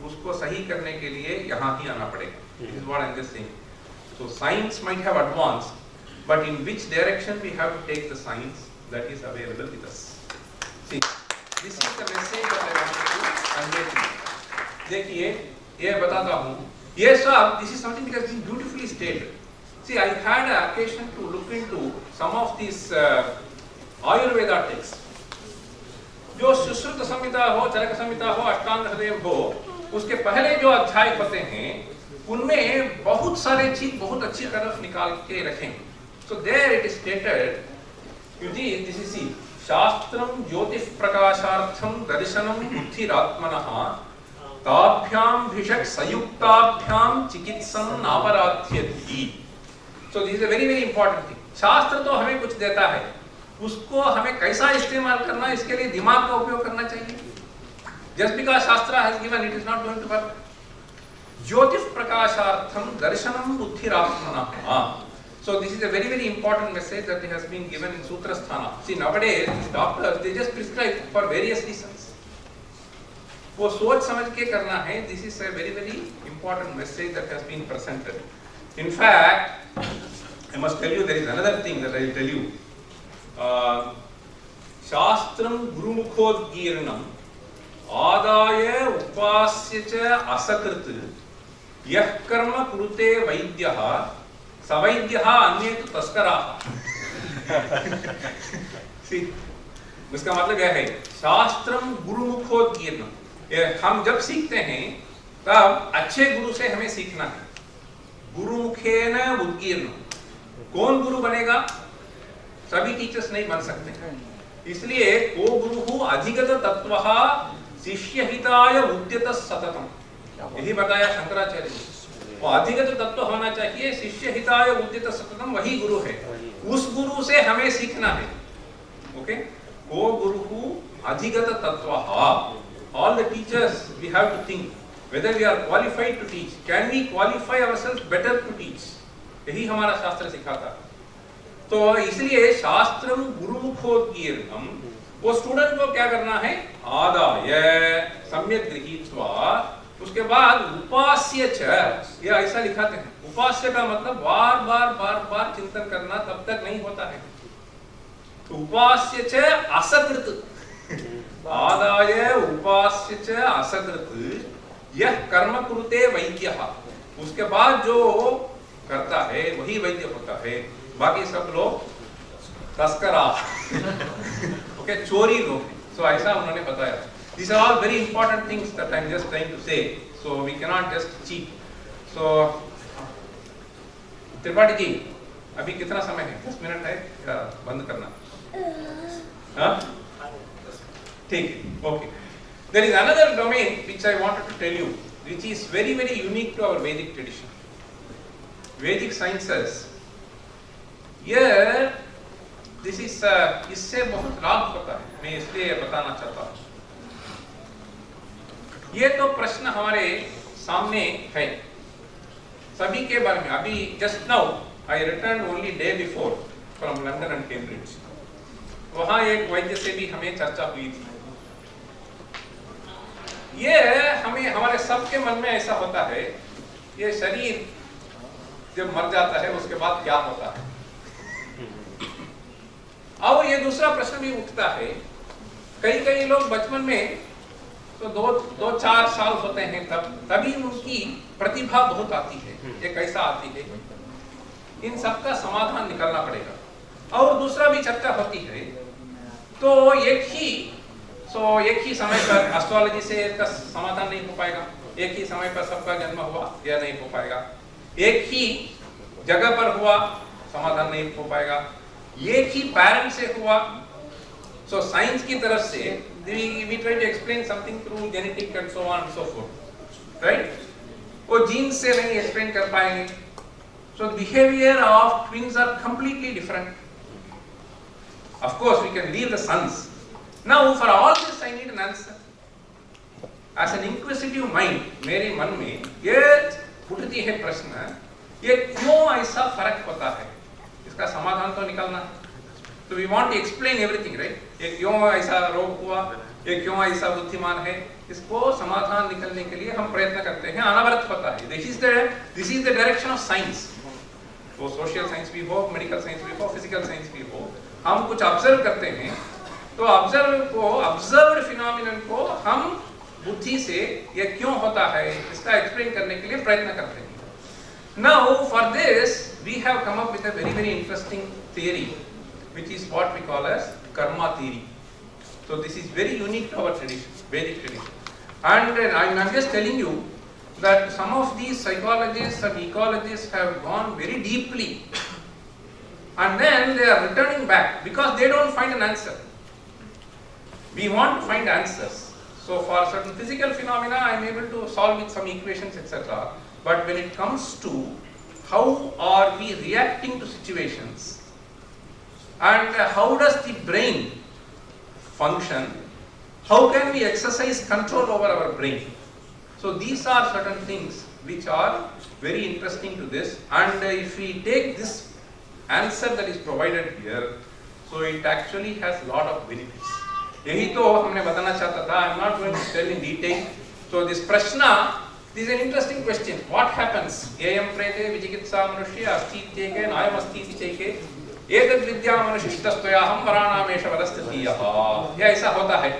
उसको सही करने के लिए यहाँ ही आना पड़ेगा. This is what I'm just saying. So science might have advanced, but in which direction we have to take the science that is available with us. See, this is the message that I want to convey to you. देखिए ये बताता हूँ. ये सब this is something that has been beautifully stated. See, I had an occasion to look into some of these Ayurveda texts. जो सुश्रुत संहिता हो, चरक संहिता हो, अष्टांग हृदय हो, उसके पहले जो अध्याय होते हैं उनमें बहुत सारे चीज बहुत अच्छी तरफ निकाल के रखें. So there it is stated, this is शास्त्रम ज्योतिष प्रकाशार्थम दर्शनम बुद्धिरात्मनः ताभ्याम भिषक संयुक्ताभ्याम चिकित्सम नापराध्यति. So this is a very very important thing. शास्त्र तो हमें कुछ देता है, उसको हमें कैसा इस्तेमाल करना, इसके लिए दिमाग का उपयोग करना चाहिए. Just because shastra has given it is not going to work. ज्योतिष प्रकाशार्थम दर्शनम बुद्धिरात्मनः. So this is a very very important message that has been given in Sutrasthana. See, nowadays these doctors they just prescribe for various reasons. वो सोच समझ के करना है. This is a very very important message that has been presented. In fact, I must tell you there is another thing that I will tell you. शास्त्रं गुरुमुखोद्गीर्णं आदाय उपास्य च असकृत् यः कर्म कुरुते वैद्यः स वैद्यः अन्ये तु तस्कराः. इसका मतलब यह है शास्त्रं गुरुमुखोद्गीर्णं. हम जब सीखते हैं तब अच्छे गुरु से हमें सीखना है. गुरुमुखेन उद्गीर्णं. कौन गुरु बनेगा? सभी टीचर्स नहीं बन सकते. इसलिए को गुरु अधिगत तत्वः शिष्यहिताय उद्यत सततम. यही बताया शंकराचार्य जी. वो अधिगत तत्व होना चाहिए, शिष्यहिताय उद्यत सततम, वही गुरु है. उस गुरु से हमें सीखना है. ओके, को गुरु अधिगत तत्वः. All the teachers we have to think whether we are qualified to teach. Can we qualify ourselves better to teach? यही हमारा शास्त्र सिखाता है. तो इसलिए शास्त्रम गुरुमुखोद्गीर्णम. वो स्टूडेंट को क्या करना है? आदाय सम्यक गृहीत्वा, उसके बाद उपास्य च. ये ऐसा लिखाते हैं. उपास्य का मतलब बार चिंतन करना, तब तक नहीं होता है. तो उपास्य च असकृत. आदाय उपास्य च असकृत यह कर्म कुरुते वैद्यः. उसके बाद जो करता है वही वैद्य होता है. बाकी सब लोग तस्करा. ओके, चोरी लोग. सो ऐसा उन्होंने बताया. These are all very important things that I'm just trying to say. So we cannot just cheat. So Tripathi ji, अभी कितना समय है? 10 मिनट है या बंद करना? हाँ, ठीक. Okay. There is another domain which I wanted to tell you, which is very very unique to our Vedic tradition. Vedic sciences, ये दिस इज इससे बहुत लाभ होता है, मैं इसलिए बताना चाहता हूँ। ये तो प्रश्न हमारे सामने है सभी के बारे में। अभी just now I return only day before from London and Cambridge, वहां एक वैद्य से भी हमें चर्चा हुई थी। ये हमें हमारे सबके मन में ऐसा होता है, ये शरीर जब मर जाता है उसके बाद क्या होता है। अब ये दूसरा प्रश्न भी उठता है, कई लोग बचपन में तो दो चार साल होते हैं तभी उनकी प्रतिभा बहुत आती है, ये कैसा आती है, इन सबका समाधान निकालना पड़ेगा। और दूसरा भी चर्चा होती है, तो एक ही समय पर एस्ट्रोलॉजी से इसका समाधान नहीं हो पाएगा, एक ही समय पर सबका जन्म हुआ यह नहीं हो पाएगा, एक ही जगह पर हुआ समाधान नहीं हो पाएगा, एक ही पेरेंट से हुआ। सो साइंस की तरफ से we try to explain something through genetic and so on and so forth, right? वो जीन से नहीं एक्सप्लेन कर पाएंगे। So behavior of twins are completely different. Of course we can leave the sons. Now for all this I need an answer. As an inquisitive mind, मेरे मन में ये उठती है प्रश्न, ये क्यों ऐसा फर्क होता है, इसका समाधान तो निकालना है। So we want to explain everything, right? ये क्यों ऐसा रोग हुआ, ये क्यों ऐसा बुद्धिमान है, इसको समाधान निकलने के लिए हम प्रयत्न करते हैं, अनवरत होता है। This is the direction of science. वो सोशल साइंस भी हो, मेडिकल साइंस भी हो, फिजिकल साइंस भी हो, हम कुछ ऑब्जर्व करते हैं, तो ऑब्जर्व्ड फिनोमिनन को हम बुद्धि से ये क्यों होता है इसका एक्सप्लेन करने के लिए प्रयत्न करते हैं। Now for this we have come up with a very interesting theory, which is what we call as karma theory. So this is very unique to our tradition, Vedic tradition. And I'm just telling you that some of these psychologists and ecologists have gone very deeply, and then they are returning back because they don't find an answer. We want to find answers. So for certain physical phenomena, I'm able to solve with some equations, etc. But when it comes to how are we reacting to situations, and how does the brain function, how can we exercise control over our brain? So these are certain things which are very interesting to this, and if we take this answer that is provided here, so it actually has a lot of benefits. यही तो हमने बताना चाहता था. I'm not going to tell in detail. So this prashna, this is an interesting question. What happens? Yayam prete vijikitsa manushya astitye nayam astiti cheke एतद् विद्या मनुष्यस्तस्त्वयाहं वराणामेष वदस्थितियः, यह ऐसा होता है.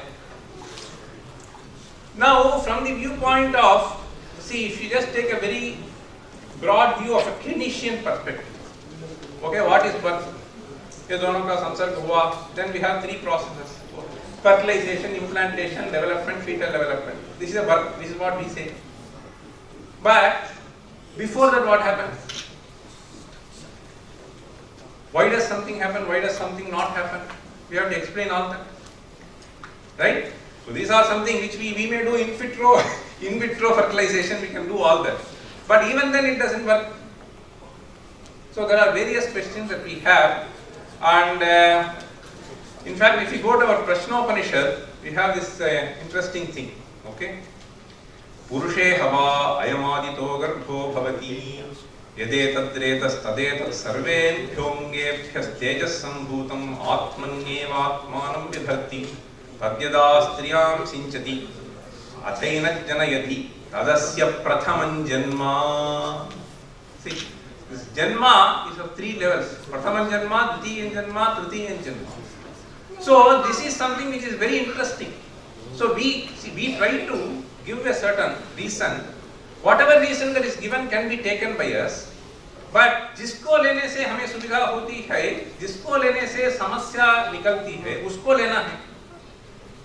Now from the viewpoint of, see, if you just take a very broad view of a clinician perspective, okay, what is birth? ये दोनों का संसर्ग हुआ, then we have three processes: fertilization, implantation, development, fetal development. This is a birth. This is what we say. But before that, what happens? Why does something happen? Why does something not happen? We have to explain all that, right? So these are something which we may do in vitro fertilization. We can do all that, but even then it doesn't work. So there are various questions that we have, and in fact, if you go to our Prashnopanishad, we have this interesting thing. Okay, Purushe hava ayamadito garbho bhavati. यदेतद्रेतस्तदेतत् सर्वेभ्योऽङ्गेभ्यस्तेजः सम्भूतम् आत्मन्येवात्मानं विधत्ति तद्यदा स्त्रियां सिञ्चति अथैन जनयति तदस्य प्रथमं जन्म. See, this janma is of three levels: pratham janma, dvitiya janma, tritiya janma. So this is something which is very interesting. So we try to give a certain reason. Whatever reason that is given can be taken by us, but जिसको लेने से हमें सुविधा होती है, जिसको लेने से समस्या निकलती है, उसको लेना है.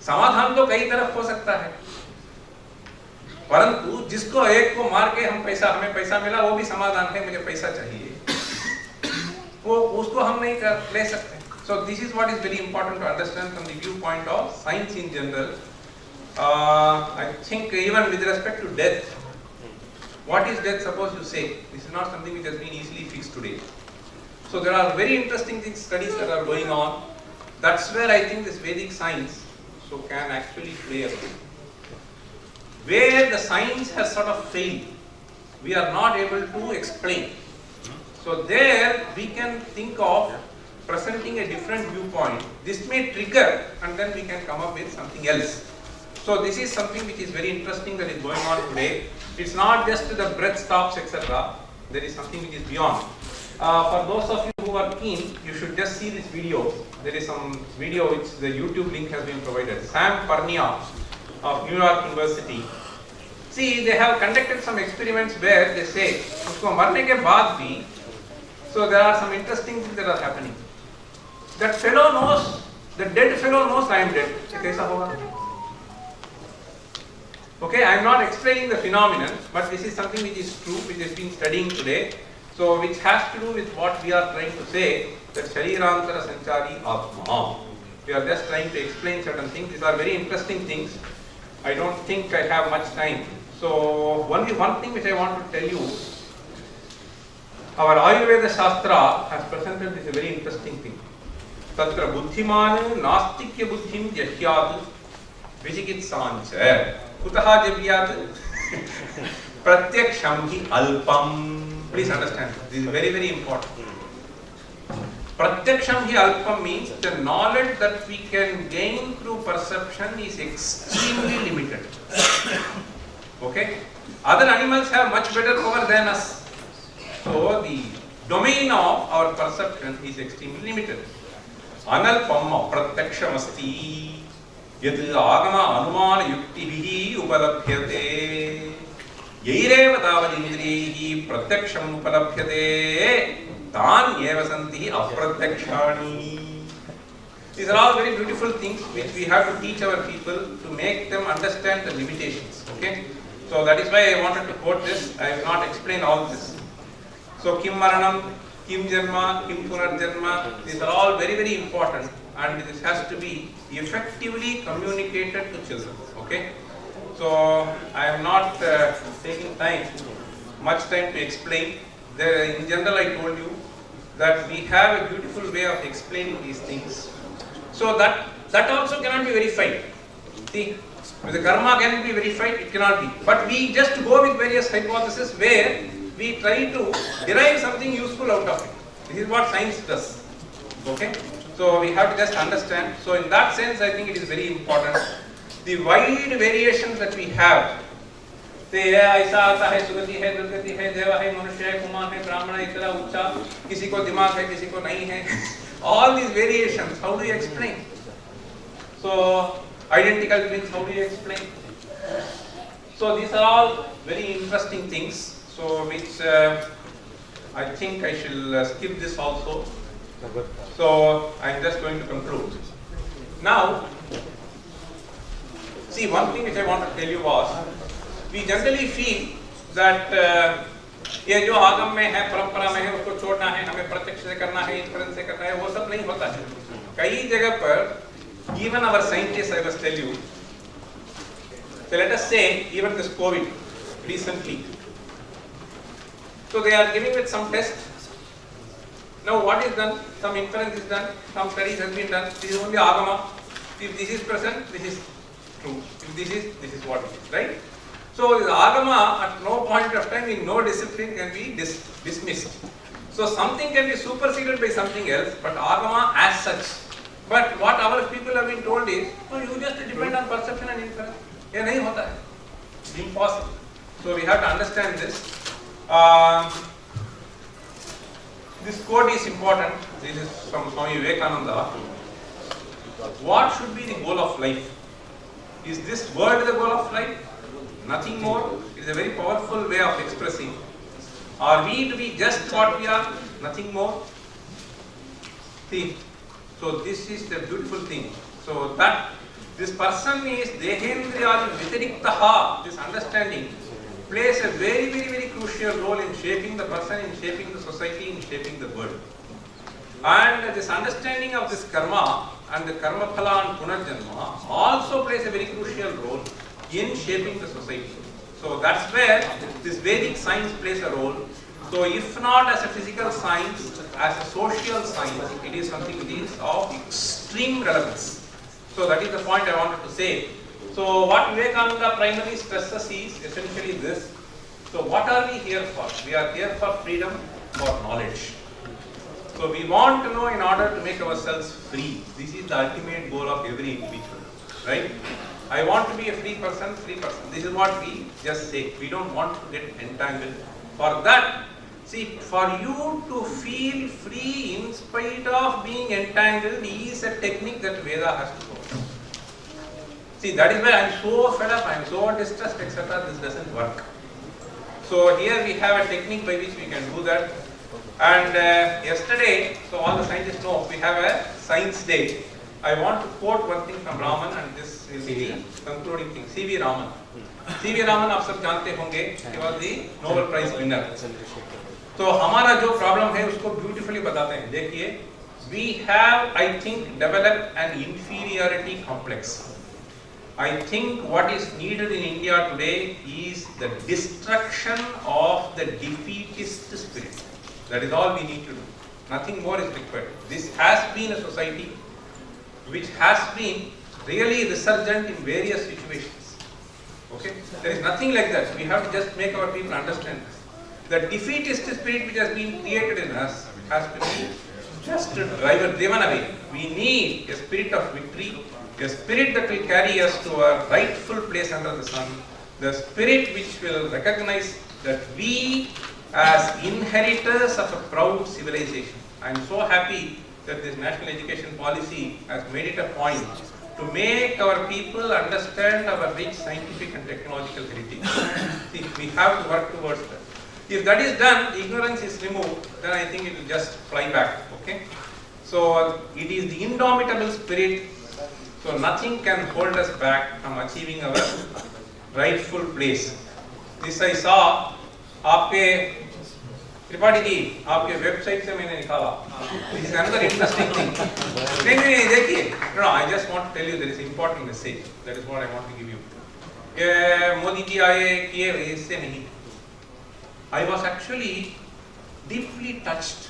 समाधान तो कई तरफ हो सकता है, परंतु जिसको एक को मार के हमें पैसा मिला, वो भी समाधान है, मुझे पैसा चाहिए, वो उसको हम नहीं ले सकते. So this is what is very important to understand from the viewpoint of science in general. I think even with respect to death, What is death? Suppose you say. This is not something which has been easily fixed today. So there are very interesting studies that are going on. That's where I think this Vedic science can actually play a role. Where the science has sort of failed, we are not able to explain. So there we can think of presenting a different viewpoint. This may trigger and then we can come up with something else. So this is something which is very interesting that is going on today. It's not just the breath stops, etc. There is something which is beyond. For those of you who are keen, you should just see this video. There is some video which the YouTube link has been provided. Sam Parnia of New York University. See, they have conducted some experiments where they say, "Usko marne ke baad bhi," so there are some interesting things that are happening. That fellow knows, the dead fellow knows I am dead. Kaisa hoga? Okay, I am not explaining the phenomenon, but this is something which is true, which has been studying today. So, which has to do with what we are trying to say, that Sharirantara Sanchari Atma. We are just trying to explain certain things. These are very interesting things. I don't think I have much time. So, only one thing which I want to tell you, our Ayurveda Shastra has presented this very interesting thing. Tatra buddhiman nastikya buddhim jahyat vijikitsancha kutaha javyat pratyaksham hi alpam. Please understand, this is very, very important. Pratyaksham hi alpam means the knowledge that we can gain through perception is extremely limited. Okay? Other animals have much better power than us. So the domain of our perception is extremely limited. Analpam pratyaksham asti yad agama anumana yuktibihi upalabhyate yaireva tavadindriyaihi pratyaksham upalabhyate tanyeva santi apratyakshaani. These are all very beautiful things which we have to teach our people to make them understand the limitations. Okay? So that is why I wanted to quote this. I will not explain all this. So kim maranam, kim janma, kim punarjanma, these are all very, very important, and this has to be effectively communicated to children. Okay? So I am not taking much time to explain. In general, I told you that we have a beautiful way of explaining these things. So that also cannot be verified. See, if the karma can be verified, it cannot be. But we just go with various hypotheses where we try to derive something useful out of it. This is what science does. Okay? So we have to just understand. So in that sense, I think it is very important. The wide variations that we have. Say, ऐसा आता है, सुगति है, दुर्गति है, देवा है, मनुष्य है, कुमार है, ब्राह्मण है, इतना उच्चा, किसी को दिमाग है, किसी को नहीं है. All these variations, how do you explain? So identical twins, how do you explain? So these are all very interesting things. So which I think I shall skip this also. So I am just going to conclude. Now, see, one thing which I want to tell you was, we generally feel that ये जो आगम में है, परंपरा में है, उसको छोड़ना है, हमें प्रत्यक्ष से करना है, इंफरेंस से करना है, वो सब नहीं होता है. कई जगह पर, even our scientists, I must tell you, so let us say, even this COVID, recently, so they are giving it some tests. Now what is done? Some inference is done, some studies has been done. This is only agama. If this is present, this is true. If this is what it is, right? So the agama at no point of time in no discipline can be dismissed. So something can be superseded by something else, but agama as such. But what our people have been told is, no, you just depend on perception and inference. ये नहीं होता है. It's impossible. So we have to understand this. This quote is important. This is from Swami Vivekananda. What should be the goal of life? Is this word the goal of life? Nothing more. It is a very powerful way of expressing. Are we to be just what we are? Nothing more. See, so this is the beautiful thing. So that this person is Dehendriyadi Vitariktaha, this understanding plays a very, very, very crucial role in shaping the person, in shaping the society, in shaping the world. And this understanding of this karma and the karma phala and punarjanma also plays a very crucial role in shaping the society. So that's where this Vedic science plays a role. So if not as a physical science, as a social science, it is something which is of extreme relevance. So that is the point I wanted to say. So what Vivekananda primarily stresses is essentially this. So what are we here for? We are here for freedom, for knowledge. So we want to know in order to make ourselves free. This is the ultimate goal of every individual, right? I want to be a free person, free person. This is what we just say. We don't want to get entangled. For that, see, for you to feel free in spite of being entangled is a technique that Veda has to follow. See, that is why I am so fed up, I am so distressed, etc. This doesn't work. So here we have a technique by which we can do that. And yesterday, so all the scientists know, we have a science day. I want to quote one thing from Raman, and this is the concluding thing. C.V. Raman. C.V. Raman, आप सब जानते होंगे, he was the Nobel Prize winner. तो हमारा जो problem है उसको beautifully बताते हैं. देखिए, we have, I think, developed an inferiority complex. I think what is needed in India today is the destruction of the defeatist spirit. That is all we need to do. Nothing more is required. This has been a society which has been really resurgent in various situations. Okay? There is nothing like that. We have to just make our people understand this. The defeatist spirit which has been created in us has to be just driven away. We need a spirit of victory, a spirit that will carry us to our rightful place under the sun, the spirit which will recognize that we as inheritors of a proud civilization. I am so happy that this national education policy has made it a point to make our people understand our rich scientific and technological heritage. See, we have to work towards that. If that is done, ignorance is removed, then I think it will just fly back. Okay? So it is the indomitable spirit. So nothing can hold us back from achieving our rightful place. This I saw. आपके त्रिपाठी जी आपके website से मैंने निकाला. This is another interesting thing. नहीं देखिए. No, I just want to tell you there is important message. That is what I want to give you. Modi ji आए किए इससे नहीं. I was actually deeply touched,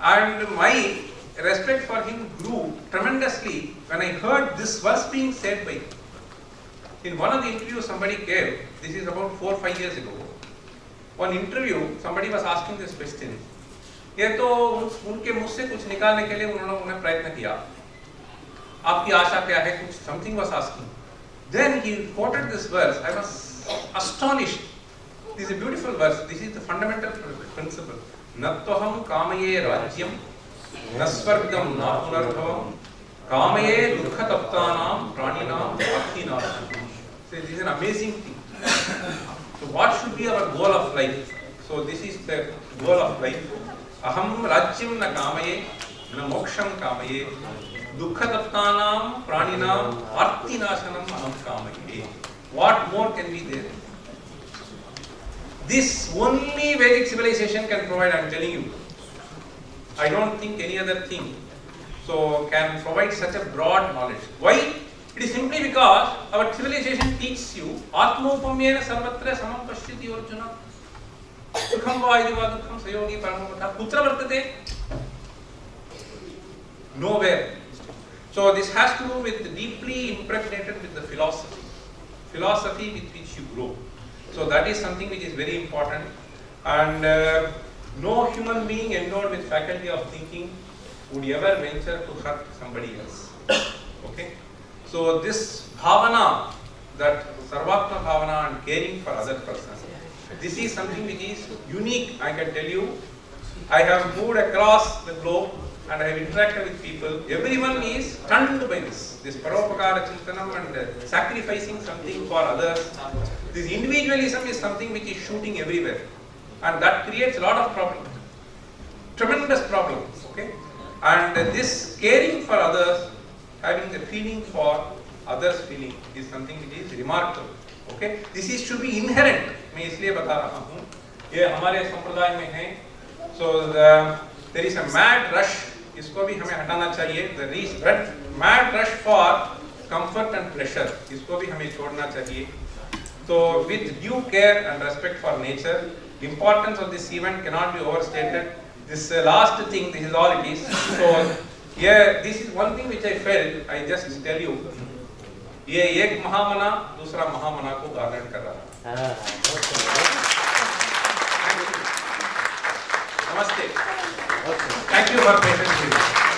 and my respect for him grew tremendously when I heard this verse being said by him. In one of the interviews somebody gave, this is about 4 or 5 years ago, one interview somebody was asking this question. ये तो उनके मुझ से कुछ निकालने के लिए उन्होंने प्रयत्न किया. आपकी आशा क्या है? कुछ something was asking. Then he quoted this verse. I was astonished. This is a beautiful verse. This is the fundamental principle. Nattoham kamaye rajyam nasvargam napunarbhavam kamaye dukha taptanam praninam bhaktinam. This is an amazing thing. So what should be our goal of life? So this is the goal of life. Aham rajyam na kamaye na moksham kamaye dukha taptanam praninam bhaktinashanam aham kamaye. What more can be there? This only Vedic civilization can provide, I am telling you. I don't think any other thing so can provide such a broad knowledge. Why? It is simply because our civilization teaches you Atmopamyena sarvatra samam pashyati Arjuna. Sukham va idiva dukham sayogi paramamata. Kutra vartate? Nowhere. So this has to do with deeply impregnated with the philosophy with which you grow. So that is something which is very important, and no human being endowed with faculty of thinking would ever venture to hurt somebody else. Okay? So this bhavana, that sarvatma bhavana and caring for other persons, this is something which is unique, I can tell you. I have moved across the globe and I have interacted with people. Everyone is stunned by this paropakara chintanam and sacrificing something for others. This individualism is something which is shooting everywhere, and that creates a lot of problems, tremendous problems. Okay, and this caring for others, having the feeling for others' feeling, is something which is remarkable. Okay, this is should be inherent. मैं इसलिए बता रहा हूँ. ये हमारे संप्रदाय में है. So there is a mad rush. इसको भी हमें हटाना चाहिए. There is mad rush for comfort and pleasure. इसको भी हमें छोड़ना चाहिए. So with due care and respect for nature, the importance of this event cannot be overstated. This last thing, this is all it is. So yeah, this is one thing which I felt, I just tell you, ये एक महामना दूसरा महामना को garden कर रहा है. Namaste. Thank you for patience.